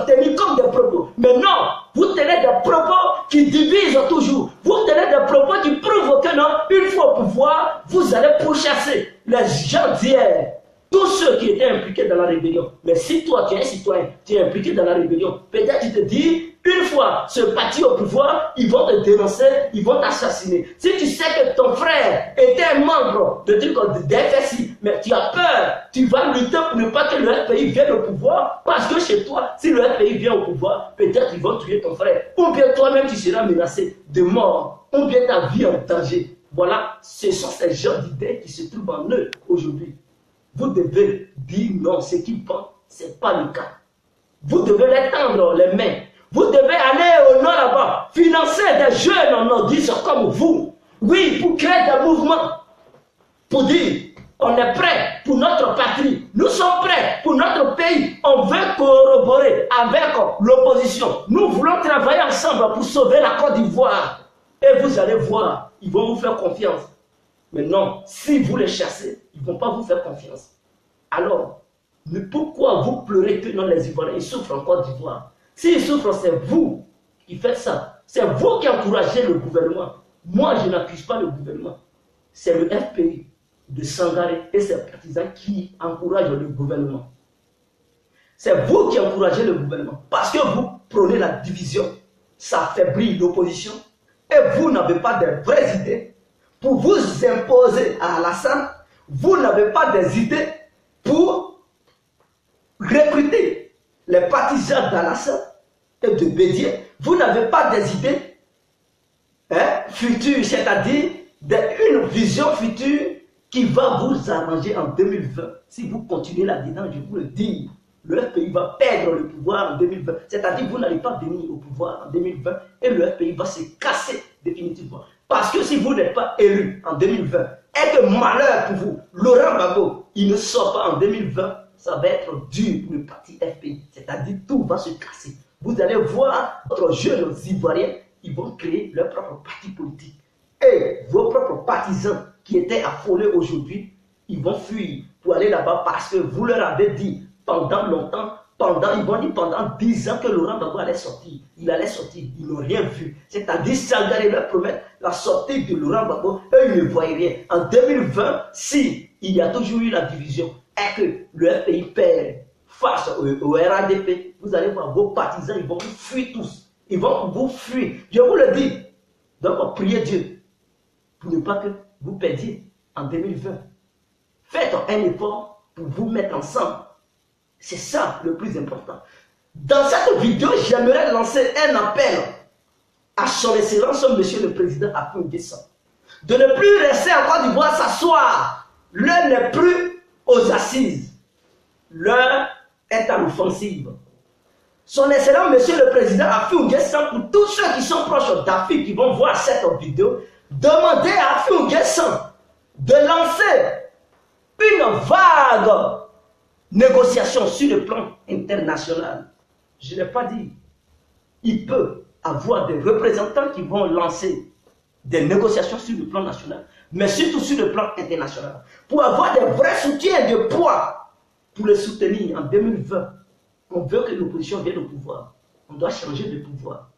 tenir comme des propos. Mais non, vous tenez des propos qui divisent toujours. Vous tenez des propos qui prouvent que non, une fois au pouvoir, vous allez pourchasser les gens d'hier. Tous ceux qui étaient impliqués dans la rébellion. Mais si toi, tu es un citoyen, tu es impliqué dans la rébellion, peut-être tu te dis, une fois ce parti au pouvoir, ils vont te dénoncer, ils vont t'assassiner. Si tu sais que ton frère était un membre de FSI, mais tu as peur, tu vas lutter pour ne pas que le FPI vienne au pouvoir, parce que chez toi, si le FPI vient au pouvoir, peut-être ils vont tuer ton frère. Ou bien toi-même, tu seras menacé de mort, ou bien ta vie en danger. Voilà, ce sont ces genres d'idées qui se trouvent en eux aujourd'hui. Vous devez dire non, ce qu'ils pensent, ce n'est pas le cas. Vous devez les tendre les mains. Vous devez aller au nord là-bas, financer des jeunes en nordistes comme vous. Oui, pour créer des mouvements. Pour dire, on est prêt pour notre patrie. Nous sommes prêts pour notre pays. On veut corroborer avec l'opposition. Nous voulons travailler ensemble pour sauver la Côte d'Ivoire. Et vous allez voir, ils vont vous faire confiance. Mais non, si vous les chassez, ils ne vont pas vous faire confiance. Alors, pourquoi vous pleurez que non, les Ivoiriens ils souffrent en Côte d'Ivoire? S'ils souffrent, c'est vous qui faites ça. C'est vous qui encouragez le gouvernement. Moi, je n'accuse pas le gouvernement. C'est le FPI de Sangaré et ses partisans qui encouragent le gouvernement. C'est vous qui encouragez le gouvernement. Parce que vous prenez la division. Ça affaiblit l'opposition. Et vous n'avez pas de vraies idées pour vous imposer à Alassane. Vous n'avez pas des idées pour recruter les partisans d'Alassane et de Bédier. Vous n'avez pas des idées futures, c'est-à-dire une vision future qui va vous arranger en 2020. Si vous continuez là-dedans, je vous le dis, le FPI va perdre le pouvoir en 2020. C'est-à-dire que vous n'allez pas venir au pouvoir en 2020 et le FPI va se casser définitivement. Parce que si vous n'êtes pas élu en 2020, et que malheur pour vous, Laurent Gbagbo, il ne sort pas en 2020, ça va être dur pour le parti FPI. C'est-à-dire que tout va se casser. Vous allez voir votre jeunes Ivoiriens, ils vont créer leur propre parti politique. Et vos propres partisans qui étaient affolés aujourd'hui, ils vont fuir pour aller là-bas parce que vous leur avez dit pendant longtemps, ils vont dire pendant 10 ans que Laurent Gbagbo allait sortir. Il allait sortir, ils n'ont rien vu. C'est-à-dire Sangaré leur promet la sortie de Laurent Gbagbo, eux ils ne voient rien. En 2020, si il y a toujours eu la division et que le FPI perd face au RADP, vous allez voir vos partisans, ils vont vous fuir tous. Ils vont vous fuir. Je vous le dis. Donc priez Dieu pour ne pas que vous perdiez en 2020. Faites un effort pour vous mettre ensemble. C'est ça le plus important. Dans cette vidéo, j'aimerais lancer un appel à son excellence, monsieur le président Afou N'Guessan, de ne plus rester en Côte d'Ivoire s'asseoir. L'heure n'est plus aux assises. L'heure est à l'offensive. Son excellent monsieur le président Afou N'Guessan, pour tous ceux qui sont proches d'Afrique qui vont voir cette vidéo, demandez à Afou N'Guessan de lancer une vague négociation sur le plan international. Je ne l'ai pas dit. Il peut avoir des représentants qui vont lancer des négociations sur le plan national, mais surtout sur le plan international, pour avoir des vrais soutiens de poids pour les soutenir en 2020. On veut que l'opposition vienne au pouvoir. On doit changer de pouvoir.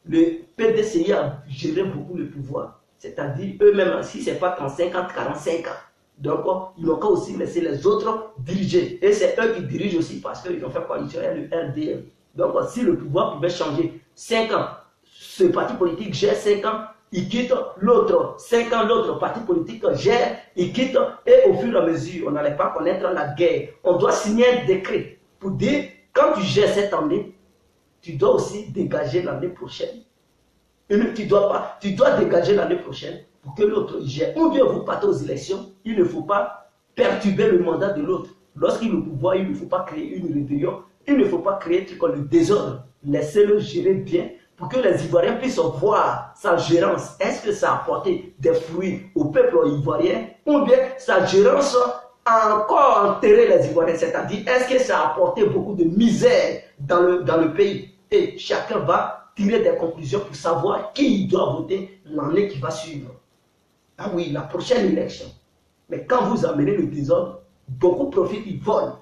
Le PDCI a géré beaucoup le pouvoir. C'est-à-dire, eux-mêmes, si ce n'est pas 35 ans, 45 ans. Donc, ils n'ont qu'à aussi laisser les autres diriger. Et c'est eux qui dirigent aussi parce qu'ils ont fait coalition avec le RDM. Donc, si le pouvoir pouvait changer 5 ans, ce parti politique gère 5 ans, il quitte l'autre, 5 ans, l'autre parti politique gère, il quitte, et au fur et à mesure, on n'allait pas connaître la guerre. On doit signer un décret pour dire, quand tu gères cette année, tu dois aussi dégager l'année prochaine. Tu dois dégager l'année prochaine pour que l'autre gère. Ou bien vous partez aux élections, il ne faut pas perturber le mandat de l'autre. Lorsqu'il est au pouvoir, il ne faut pas créer une rébellion, il ne faut pas créer un truc comme le désordre. Laissez-le gérer bien pour que les Ivoiriens puissent voir sa gérance. Est-ce que ça a apporté des fruits au peuple ivoirien ou bien sa gérance a encore enterré les Ivoiriens? C'est-à-dire, est-ce que ça a apporté beaucoup de misère dans le pays? Et chacun va tirer des conclusions pour savoir qui doit voter l'année qui va suivre. Ah oui, la prochaine élection. Mais quand vous amenez le désordre, beaucoup profitent, ils volent.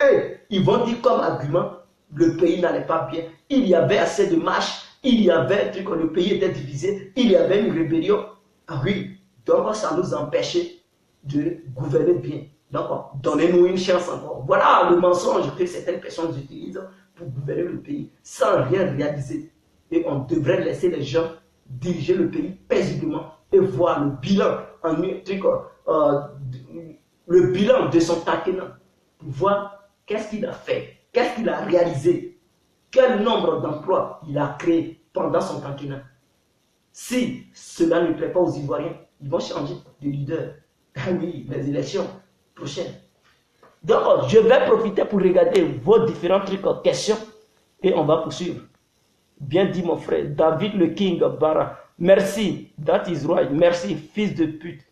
Et ils vont dire comme argument, le pays n'allait pas bien. Il y avait assez de marches, il y avait un truc, le pays était divisé, il y avait une rébellion. Ah oui, donc ça nous empêchait de gouverner bien. Donc, donnez-nous une chance encore. Voilà le mensonge que certaines personnes utilisent pour gouverner le pays sans rien réaliser. Et on devrait laisser les gens diriger le pays paisiblement et voir le bilan le bilan de son quinquennat pour voir qu'est-ce qu'il a fait, qu'est-ce qu'il a réalisé, quel nombre d'emplois il a créé pendant son quinquennat. Si cela ne plaît pas aux Ivoiriens, ils vont changer de leader. Ah oui, les élections prochaines. Donc, je vais profiter pour regarder vos différents trucs, questions, et on va poursuivre. Bien dit, mon frère. David le King Bara. Merci. That is right. Merci, fils de pute.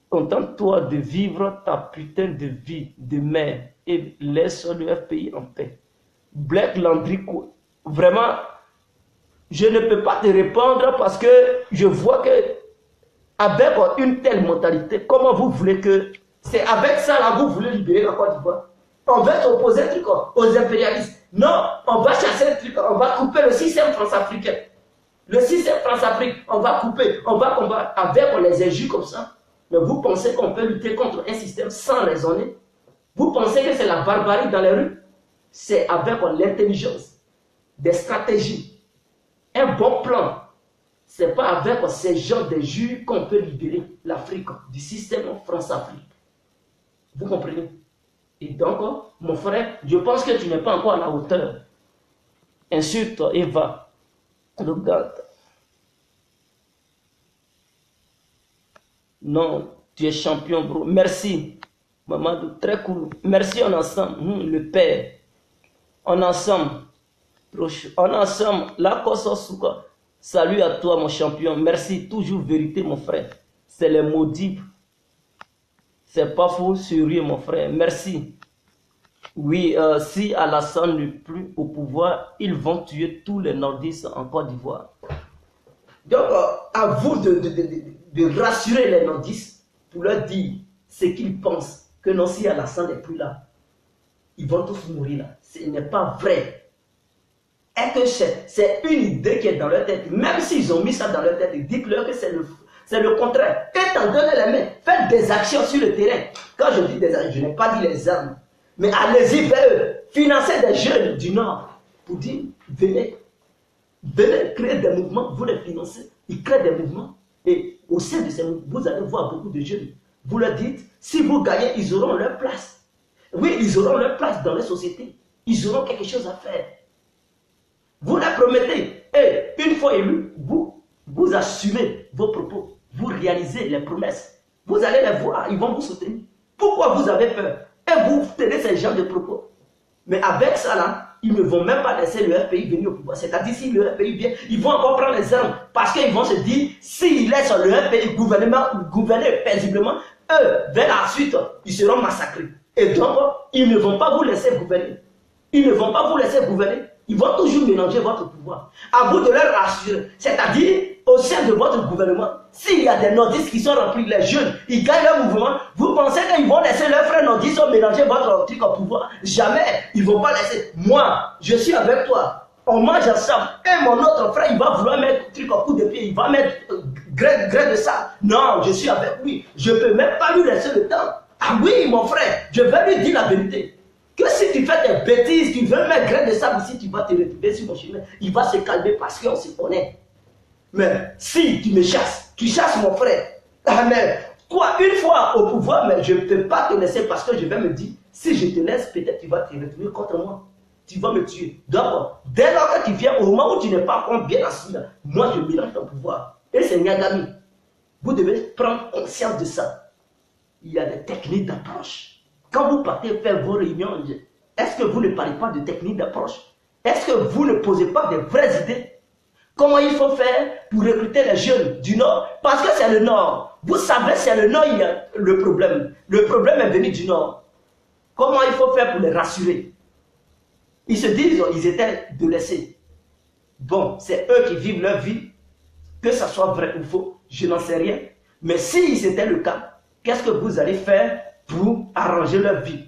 Contente-toi de vivre ta putain de vie de mère et laisse le FPI en paix. Black Landrico. Vraiment, je ne peux pas te répondre parce que je vois que avec une telle mentalité, comment vous voulez que... C'est avec ça là vous voulez libérer la Côte d'Ivoire. On va s'opposer un truc aux impérialistes. Non, on va chasser un truc, on va couper le système France-africain. Le système France-Afrique, on va couper, on va combattre avec les injures comme ça. Mais vous pensez qu'on peut lutter contre un système sans raisonner? Vous pensez que c'est la barbarie dans les rues? C'est avec l'intelligence, des stratégies, un bon plan. Ce n'est pas avec ces gens d'injures qu'on peut libérer l'Afrique du système France-Afrique. Vous comprenez? Et donc, mon frère, je pense que tu n'es pas encore à la hauteur. Insulte et va. Regarde. Non, tu es champion, bro. Merci. Maman, très cool. Merci, on ensemble. Le père. On ensemble. On ensemble. La Kososuka. Salut à toi, mon champion. Merci. Toujours vérité, mon frère. C'est les maudits. C'est pas faux, sérieux, mon frère. Merci. Oui, si Alassane n'est plus au pouvoir, ils vont tuer tous les nordistes en Côte d'Ivoire. Donc, à vous de rassurer les nordistes pour leur dire ce qu'ils pensent. Que non, si Alassane n'est plus là, ils vont tous mourir là. Ce n'est pas vrai. Et que c'est une idée qui est dans leur tête. Même s'ils ont mis ça dans leur tête, dites-leur que c'est le contraire. Et t'en donnez les mains. Faites des actions sur le terrain. Quand je dis des actions, je n'ai pas dit les armes. Mais allez-y vers eux. Financez des jeunes du Nord. Pour dire, venez créer des mouvements. Vous les financez. Ils créent des mouvements. Et au sein de ces mouvements, vous allez voir beaucoup de jeunes. Vous leur dites, si vous gagnez, ils auront leur place. Oui, ils auront leur place dans les sociétés. Ils auront quelque chose à faire. Vous leur promettez. Et une fois élus, vous assumez vos propos. Vous réalisez les promesses. Vous allez les voir, ils vont vous soutenir. Pourquoi vous avez peur? Et vous tenez ces genres de propos. Mais avec ça là, ils ne vont même pas laisser le FPI venir au pouvoir. C'est-à-dire, si le FPI vient, ils vont encore prendre les armes. Parce qu'ils vont se dire, s'ils laissent le FPI gouverner paisiblement, eux, vers la suite, ils seront massacrés. Et donc, ils ne vont pas vous laisser gouverner. Ils ne vont pas vous laisser gouverner. Ils vont toujours mélanger votre pouvoir. À vous de leur rassurer. C'est-à-dire, au sein de votre gouvernement, s'il y a des nordistes qui sont remplis, les jeunes, ils gagnent leur mouvement, vous pensez qu'ils vont laisser leurs frères nordistes mélanger votre truc au pouvoir? Jamais. Ils ne vont pas laisser. Moi, je suis avec toi. On mange ensemble. Et mon autre frère, il va vouloir mettre truc au coup de pied. Il va mettre gré de ça. Non, je suis avec lui. Je ne peux même pas lui laisser le temps. Ah oui, mon frère, je vais lui dire la vérité. Que si tu fais des bêtises, tu veux mettre grain de sable ici, tu vas te retrouver sur mon chemin. Il va se calmer parce qu'on se connaît. Mais si tu me chasses, tu chasses mon frère. Ah mais quoi, une fois au pouvoir, mais je ne peux pas te laisser parce que je vais me dire, si je te laisse, peut-être tu vas te retrouver contre moi. Tu vas me tuer. Donc, dès lors que tu viens, au moment où tu n'es pas encore bien assis, moi je mélange ton pouvoir. Et c'est Nyagami. Vous devez prendre conscience de ça. Il y a des techniques d'approche. Quand vous partez faire vos réunions, est-ce que vous ne parlez pas de technique d'approche? Est-ce que vous ne posez pas de vraies idées? Comment il faut faire pour recruter les jeunes du Nord? Parce que c'est le Nord. Vous savez, c'est le Nord, il y a le problème. Le problème est venu du Nord. Comment il faut faire pour les rassurer? Ils se disent, ils étaient délaissés. Bon, c'est eux qui vivent leur vie. Que ça soit vrai ou faux, je n'en sais rien. Mais si c'était le cas, qu'est-ce que vous allez faire pour arranger leur vie?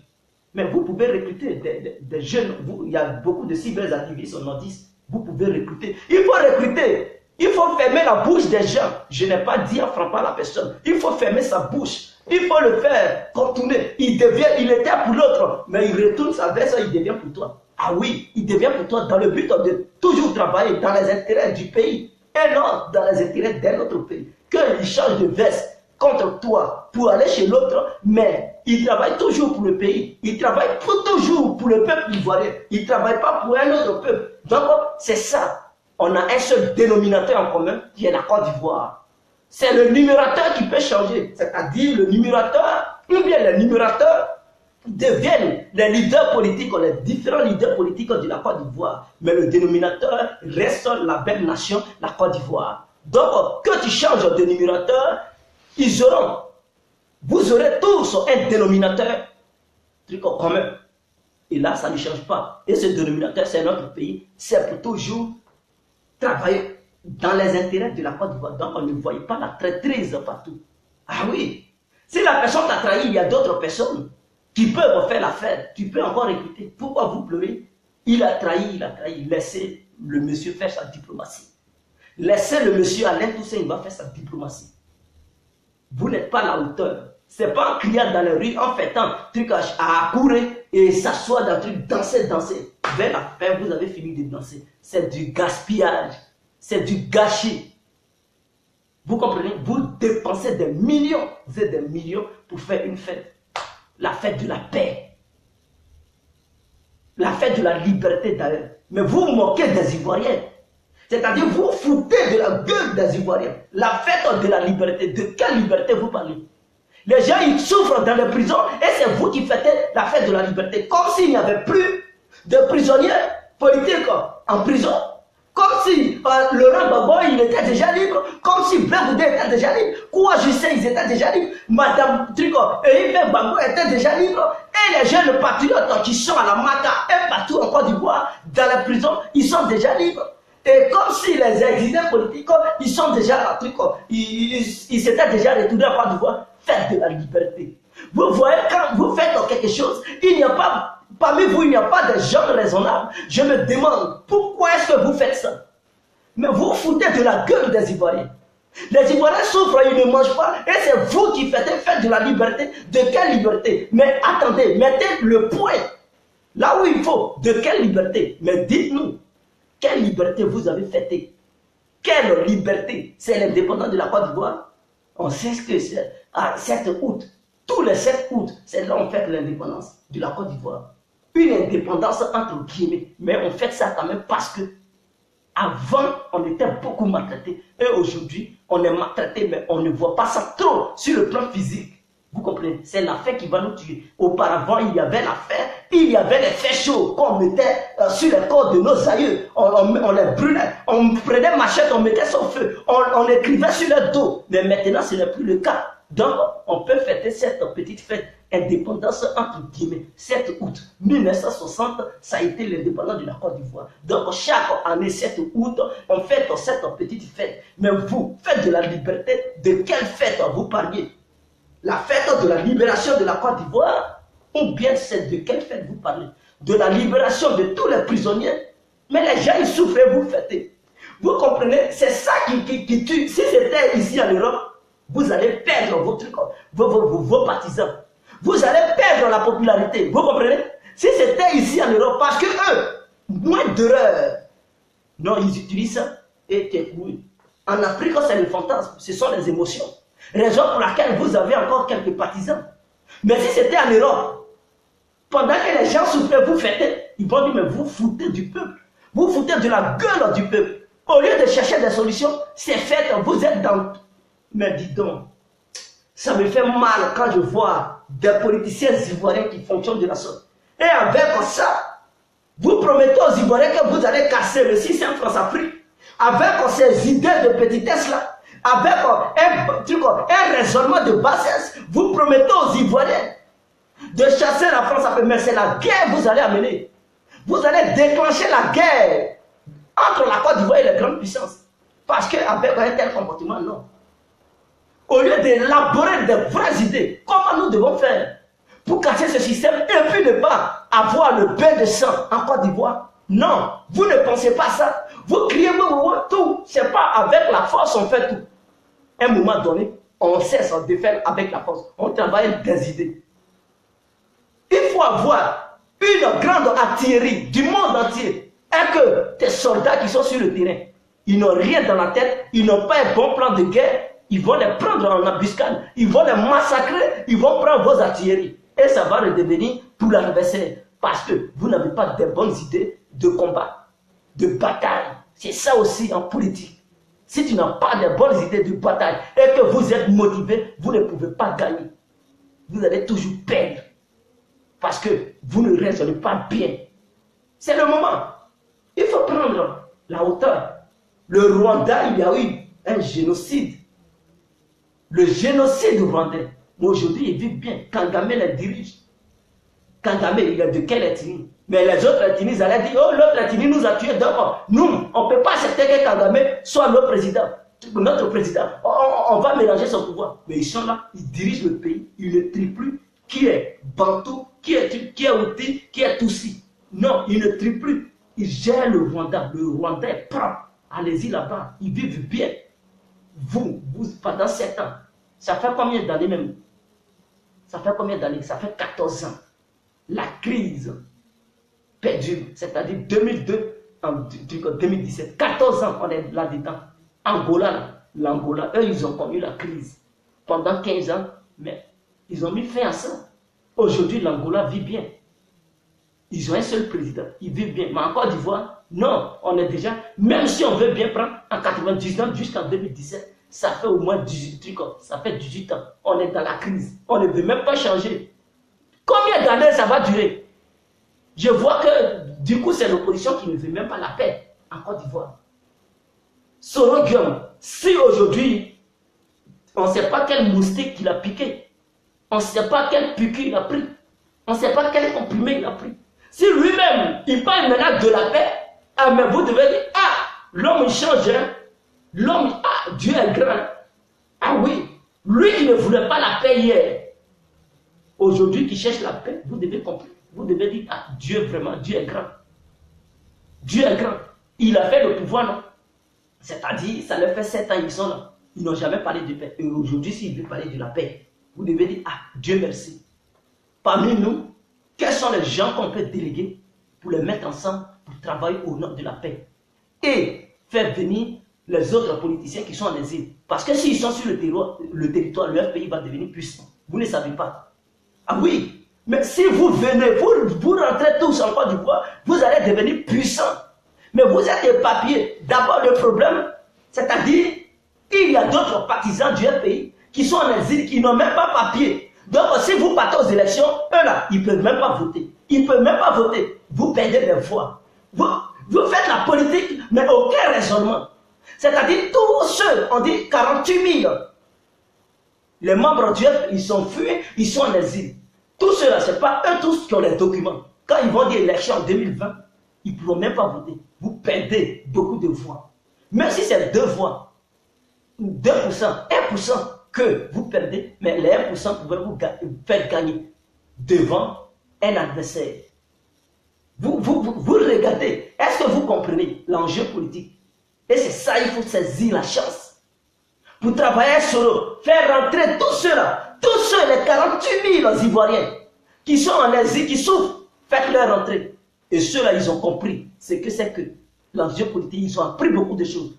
Mais vous pouvez recruter des jeunes. Il y a beaucoup de cyberactivistes en nordistes. Vous pouvez recruter. Il faut recruter. Il faut fermer la bouche des gens. Je n'ai pas dit en frappant la personne. Il faut fermer sa bouche. Il faut le faire contourner. Il était pour l'autre, mais il retourne sa veste, il devient pour toi. Ah oui, il devient pour toi dans le but de toujours travailler dans les intérêts du pays et non dans les intérêts d'un autre pays. Qu'il change de veste contre toi pour aller chez l'autre, mais il travaille toujours pour le pays. Il travaille toujours pour le peuple ivoirien. Il ne travaille pas pour un autre peuple. Donc, c'est ça. On a un seul dénominateur en commun qui est la Côte d'Ivoire. C'est le numérateur qui peut changer. C'est-à-dire le numérateur, ou bien les numérateurs deviennent les leaders politiques, les différents leaders politiques de la Côte d'Ivoire. Mais le dénominateur reste la belle nation, la Côte d'Ivoire. Donc, que tu changes de numérateur, vous aurez tous un dénominateur, truc en commun. Et là, ça ne change pas. Et ce dénominateur, c'est notre pays. C'est pour toujours travailler dans les intérêts de la Côte d'Ivoire. Donc, on ne voyait pas la traîtrise partout. Ah oui. Si la personne t'a trahi, il y a d'autres personnes qui peuvent faire l'affaire. Tu peux encore écouter. Pourquoi vous pleurez? Il a trahi. Laissez le monsieur faire sa diplomatie. Laissez le monsieur Alain Toussaint, il va faire sa diplomatie. Vous n'êtes pas à la hauteur. Ce n'est pas en criant dans les rues, en fêtant, truc à courir et s'asseoir dans le truc, danser. Vers la fin, vous avez fini de danser. C'est du gaspillage. C'est du gâchis. Vous comprenez? Vous dépensez des millions et des millions pour faire une fête. La fête de la paix. La fête de la liberté d'ailleurs. Mais vous vous moquez des Ivoiriens. C'est-à-dire, vous foutez de la gueule des Ivoiriens. La fête de la liberté. De quelle liberté vous parlez? Les gens, ils souffrent dans les prisons et c'est vous qui fêtez la fête de la liberté. Comme s'il n'y avait plus de prisonniers politiques en prison. Comme si Laurent Gbagbo, il était déjà libre. Comme si Blaise Goudé était déjà libre. Kouwa Justin, ils étaient déjà libres. Madame Trico et Yves Gbagbo étaient déjà libres. Et les jeunes patriotes qui sont à la Mata et partout en Côte d'Ivoire, dans la prison, ils sont déjà libres. Et comme si les exilés politiques, ils sont déjà ils s'étaient déjà retournés à Côte d'Ivoire, faites de la liberté. Vous voyez, quand vous faites quelque chose, il n'y a pas, parmi vous, il n'y a pas de gens raisonnables. Je me demande, pourquoi est-ce que vous faites ça? Mais vous foutez de la gueule des Ivoiriens. Les Ivoiriens souffrent, ils ne mangent pas, et c'est vous qui faites de la liberté. De quelle liberté? Mais attendez, mettez le point là où il faut. De quelle liberté? Mais dites-nous. Quelle liberté vous avez fêté? Quelle liberté? C'est l'indépendance de la Côte d'Ivoire. On sait ce que c'est. À 7 août, tous les 7 août, c'est là qu'on fête l'indépendance de la Côte d'Ivoire. Une indépendance entre guillemets. Mais on fait ça quand même parce que avant, on était beaucoup maltraité. Et aujourd'hui, on est maltraité, mais on ne voit pas ça trop sur le plan physique. Vous comprenez? C'est l'affaire qui va nous tuer. Auparavant, il y avait l'affaire, il y avait les faits chauds qu'on mettait sur les corps de nos aïeux. On les brûlait, on prenait machette, on mettait son feu, on écrivait sur leur dos. Mais maintenant, ce n'est plus le cas. Donc, on peut fêter cette petite fête indépendance entre guillemets, 7 août 1960, ça a été l'indépendance de la Côte d'Ivoire. Donc, chaque année, 7 août, on fête cette petite fête. Mais vous, fête de la liberté, de quelle fête vous parliez? La fête de la libération de la Côte d'Ivoire? Ou bien c'est de quelle fête vous parlez? De la libération de tous les prisonniers? Mais les gens, ils souffraient, vous fêtez. Vous comprenez? C'est ça qui tue. Si c'était ici en Europe, vous allez perdre vos partisans. Vous allez perdre la popularité. Vous comprenez? Si c'était ici en Europe, parce que eux, moins d'erreurs. Non, ils utilisent ça. Et oui. En Afrique, c'est le fantasme. Ce sont les émotions. Raison pour laquelle vous avez encore quelques partisans. Mais si c'était en Europe, pendant que les gens souffraient, vous fêtez, ils vont dire, mais vous foutez du peuple. Vous foutez de la gueule du peuple. Au lieu de chercher des solutions, c'est fait, vous êtes dans... Mais dis donc, ça me fait mal quand je vois des politiciens ivoiriens qui fonctionnent de la sorte. Et avec ça, vous promettez aux Ivoiriens que vous allez casser le système France-Afrique. Avec ces idées de petitesse là, avec un raisonnement de bassesse, vous promettez aux Ivoiriens de chasser la France-Afrique. Mais c'est la guerre que vous allez amener. Vous allez déclencher la guerre entre la Côte d'Ivoire et les grandes puissances. Parce qu'avec un tel comportement, non. Au lieu d'élaborer de vraies idées, comment nous devons faire pour casser ce système et puis ne pas avoir le bain de sang en Côte d'Ivoire? Non, vous ne pensez pas ça. Vous criez tout. C'est pas avec la force on fait tout. À un moment donné, on cesse de faire avec la force. On travaille des idées. Il faut avoir une grande artillerie du monde entier. Et que tes soldats qui sont sur le terrain, ils n'ont rien dans la tête, ils n'ont pas un bon plan de guerre. Ils vont les prendre en embuscade, ils vont les massacrer, ils vont prendre vos artilleries. Et ça va redevenir pour l'adversaire. Parce que vous n'avez pas de bonnes idées de combat, de bataille. C'est ça aussi en politique. Si tu n'as pas de bonnes idées de bataille et que vous êtes motivé, vous ne pouvez pas gagner. Vous allez toujours perdre. Parce que vous ne raisonnez pas bien. C'est le moment. Il faut prendre la hauteur. Le Rwanda, il y a eu un génocide. Le génocide rwandais. Mais aujourd'hui, ils vivent bien. Kagame les dirige. Kagame, il est de quelle ethnie? Mais les autres ethnies, ils allaient dire, oh, l'autre ethnie nous a tués. Donc, nous, on ne peut pas accepter que Kagame soit notre président. On va mélanger son pouvoir. Mais ils sont là, ils dirigent le pays. Ils ne trient plus qui est Bantou, qui est Houthi, qui est Tutsi. Non, ils ne trient plus. Ils gèrent le Rwanda. Le Rwanda est propre. Allez-y là-bas. Ils vivent bien. Vous, pendant 7 ans, ça fait combien d'années même? Ça fait combien d'années? Ça fait 14 ans. La crise perdure, c'est-à-dire 2002 en 2017. 14 ans, on est là-dedans. L'Angola, eux, ils ont connu la crise. Pendant 15 ans, mais ils ont mis fin à ça. Aujourd'hui, l'Angola vit bien. Ils ont un seul président, ils vivent bien. Mais en Côte d'Ivoire, non, on est déjà, même si on veut bien prendre, en 99 jusqu'en 2017, ça fait au moins 18 ans, ça fait 18 ans. On est dans la crise, on ne veut même pas changer. Combien d'années ça va durer? Je vois que, du coup, c'est l'opposition qui ne veut même pas la paix en Côte d'Ivoire. Soro Guillaume, si aujourd'hui, on ne sait pas quel moustique il a piqué, on ne sait pas quel piqûre il a pris, on ne sait pas quel comprimé il a pris. Si lui-même, il parle maintenant de la paix, ah, mais vous devez dire, ah, l'homme il change, hein? L'homme, ah, Dieu est grand. Ah oui, lui qui ne voulait pas la paix hier, aujourd'hui qui cherche la paix, vous devez comprendre. Vous devez dire, ah, Dieu vraiment, Dieu est grand. Dieu est grand. Il a fait le pouvoir, non? C'est-à-dire, ça leur fait 7 ans, ils sont là. Ils n'ont jamais parlé de paix. Et aujourd'hui, s'ils veulent parler de la paix, vous devez dire, ah, Dieu merci. Parmi nous, quels sont les gens qu'on peut déléguer pour les mettre ensemble pour travailler au nom de la paix et faire venir les autres politiciens qui sont en exil? Parce que s'ils sont sur le territoire, leur pays va devenir puissant. Vous ne savez pas. Ah oui, mais si vous venez, vous rentrez tous en Côte d'Ivoire, vous allez devenir puissant. Mais vous êtes des papiers. D'abord, le problème, c'est-à-dire, il y a d'autres partisans du pays qui sont en exil, qui n'ont même pas papier. Donc, si vous partez aux élections, eux là, ils ne peuvent même pas voter. Ils ne peuvent même pas voter. Vous perdez des voix. Vous faites la politique, mais aucun raisonnement. C'est-à-dire, tous ceux, on dit 48 000 Les membres du F, ils sont fuis, ils sont en exil. Tout cela, ce n'est pas eux tous qui ont les documents. Quand ils vont dire élection en 2020, ils ne pourront même pas voter. Vous perdez beaucoup de voix. Même si c'est 2 voix, 2%, 1% que vous perdez, mais les 1% pouvaient vous faire gagner devant un adversaire. Vous regardez, est-ce que vous comprenez l'enjeu politique? Et c'est ça, il faut saisir la chance. Pour travailler sur eux, faire rentrer tous ceux-là, tous ceux, les 48 000 Ivoiriens qui sont en exil, qui souffrent, faites-leur rentrer. Et ceux-là, ils ont compris ce que c'est que l'enjeu politique, ils ont appris beaucoup de choses.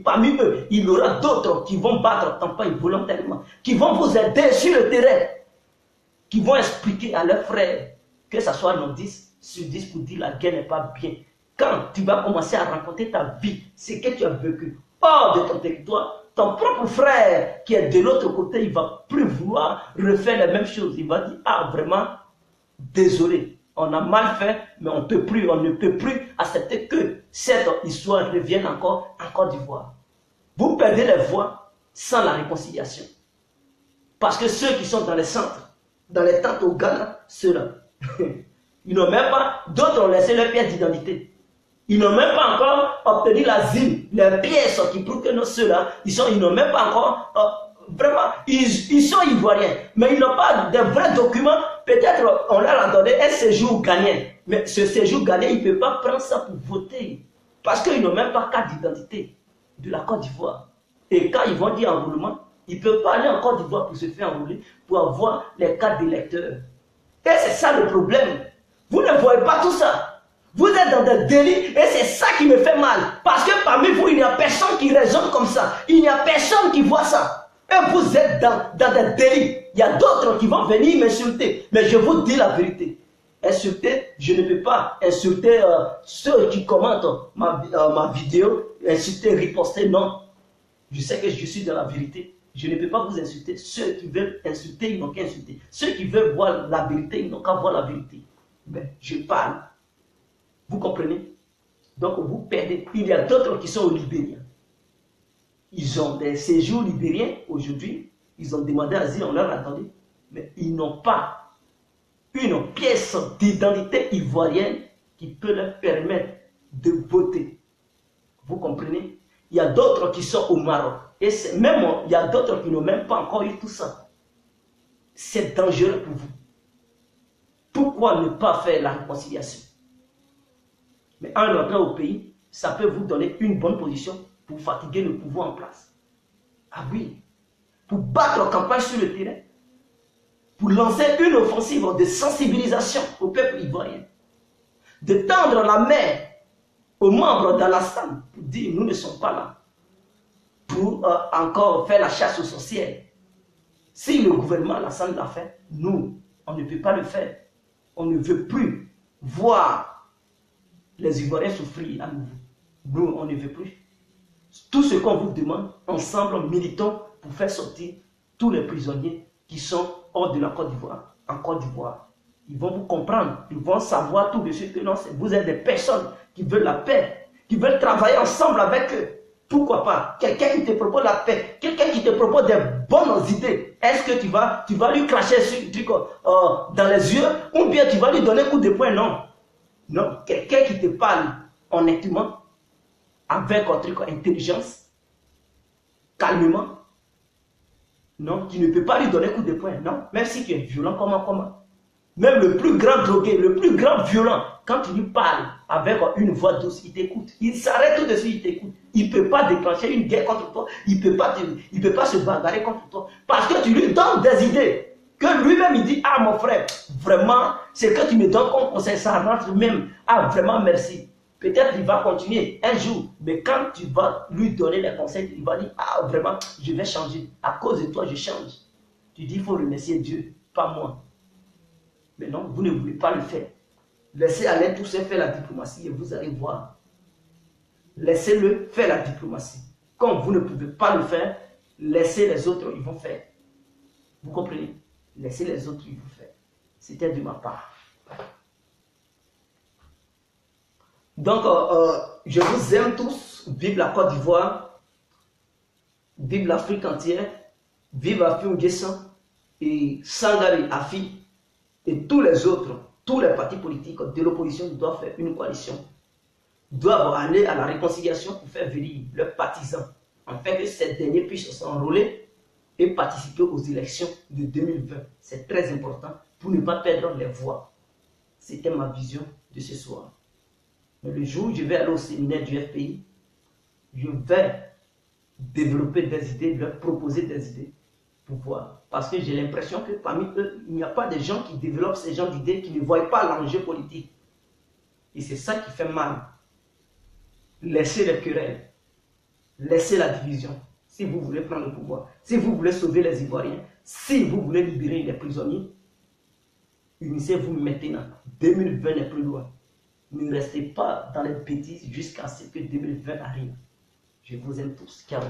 Parmi eux, il y aura d'autres qui vont battre campagne volontairement, qui vont vous aider sur le terrain, qui vont expliquer à leurs frères, que ce soit non 10 sur 10 pour dire la guerre n'est pas bien. Quand tu vas commencer à raconter ta vie, ce que tu as vécu hors de ton territoire, ton propre frère qui est de l'autre côté, il ne va plus vouloir refaire les mêmes choses. Il va dire, ah vraiment, désolé, on a mal fait, mais on ne peut plus accepter que cette histoire revienne encore en Côte d'Ivoire. Vous perdez les voix sans la réconciliation. Parce que ceux qui sont dans les centres, dans les tentes au Ghana, ceux-là, ils n'ont même pas, d'autres ont laissé leur pièce d'identité. Ils n'ont même pas encore obtenu l'asile, les pièces qui prouvent que ceux-là, ils n'ont même pas encore, vraiment, ils sont ivoiriens, mais ils n'ont pas de vrais documents. Peut-être on leur a donné un séjour ghanéen, mais ce séjour ghanéen, ils ne peuvent pas prendre ça pour voter, parce qu'ils n'ont même pas carte d'identité de la Côte d'Ivoire. Et quand ils vont dire enrôlement, ils ne peuvent pas aller en Côte d'Ivoire pour se faire enrôler, pour avoir les cartes d'électeurs. Et c'est ça le problème. Vous ne voyez pas tout ça. Vous êtes dans des délits et c'est ça qui me fait mal. Parce que parmi vous, il n'y a personne qui raisonne comme ça. Il n'y a personne qui voit ça. Et vous êtes dans des délits. Il y a d'autres qui vont venir m'insulter. Mais je vous dis la vérité. Insulter, je ne peux pas insulter ceux qui commentent ma vidéo. Insulter, riposter, non. Je sais que je suis dans la vérité. Je ne peux pas vous insulter. Ceux qui veulent insulter, ils n'ont qu'à insulter. Ceux qui veulent voir la vérité, ils n'ont qu'à voir la vérité. Mais je parle. Vous comprenez? Donc vous perdez. Il y a d'autres qui sont au Libéria. Ils ont des séjours libériens aujourd'hui. Ils ont demandé asile, on leur a donné. Mais ils n'ont pas une pièce d'identité ivoirienne qui peut leur permettre de voter. Vous comprenez? Il y a d'autres qui sont au Maroc. Et même, il y a d'autres qui n'ont même pas encore eu tout ça. C'est dangereux pour vous. Pourquoi ne pas faire la réconciliation? Mais en entrant au pays, ça peut vous donner une bonne position pour fatiguer le pouvoir en place. Ah oui, pour battre campagne sur le terrain, pour lancer une offensive de sensibilisation au peuple ivoirien, de tendre la main aux membres d'Alassane pour dire nous ne sommes pas là, pour encore faire la chasse aux sorcières. Si le gouvernement Alassane l'a fait, nous, on ne peut pas le faire. On ne veut plus voir les Ivoiriens souffrir à nouveau. Nous, on ne veut plus. Tout ce qu'on vous demande, ensemble, militons pour faire sortir tous les prisonniers qui sont hors de la Côte d'Ivoire, en Côte d'Ivoire. Ils vont vous comprendre, ils vont savoir tout de suite que non, vous êtes des personnes qui veulent la paix, qui veulent travailler ensemble avec eux. Pourquoi pas? Quelqu'un qui te propose la paix, quelqu'un qui te propose des bonnes idées. Est-ce que tu vas lui cracher dans les yeux ou bien tu vas lui donner un coup de poing? Non. Non, quelqu'un qui te parle honnêtement, avec intelligence, calmement. Non, tu ne peux pas lui donner un coup de poing. Non, même si tu es violent, comment? Même le plus grand drogué, le plus grand violent, quand tu lui parles avec une voix douce, il t'écoute. Il s'arrête tout de suite, il t'écoute. Il ne peut pas déclencher une guerre contre toi. Il ne peut pas se bagarrer contre toi. Parce que tu lui donnes des idées. Que lui-même il dit, ah mon frère, vraiment, c'est que tu me donnes comme conseil, ça rentre même. Ah vraiment, merci. Peut-être il va continuer un jour, mais quand tu vas lui donner les conseils, il va dire, ah vraiment, je vais changer. À cause de toi, je change. Tu dis, il faut remercier Dieu, pas moi. Mais non, vous ne voulez pas le faire. Laissez Alain Toussaint faire la diplomatie et vous allez voir. Laissez-le faire la diplomatie. Comme vous ne pouvez pas le faire, laissez les autres, ils vont faire. Vous comprenez? Laissez les autres, ils vont faire. C'était de ma part. Donc, je vous aime tous. Vive la Côte d'Ivoire. Vive l'Afrique entière. Vive Afi N'Guessan et Sangaré Afi et tous les autres, tous les partis politiques de l'opposition doivent faire une coalition, doivent aller à la réconciliation pour faire venir leurs partisans, afin que ces derniers puissent s'enrôler et participer aux élections de 2020. C'est très important pour ne pas perdre les voix. C'était ma vision de ce soir. Mais le jour où je vais aller au séminaire du FPI, je vais développer des idées, leur proposer des idées pour voir. Parce que j'ai l'impression que parmi eux, il n'y a pas de gens qui développent ces genres d'idées, qui ne voient pas l'enjeu politique. Et c'est ça qui fait mal. Laissez les querelles, laissez la division. Si vous voulez prendre le pouvoir, si vous voulez sauver les Ivoiriens, si vous voulez libérer les prisonniers, unissez-vous maintenant. 2020 n'est plus loin. Ne restez pas dans les bêtises jusqu'à ce que 2020 arrive. Je vous aime tous. Ciao.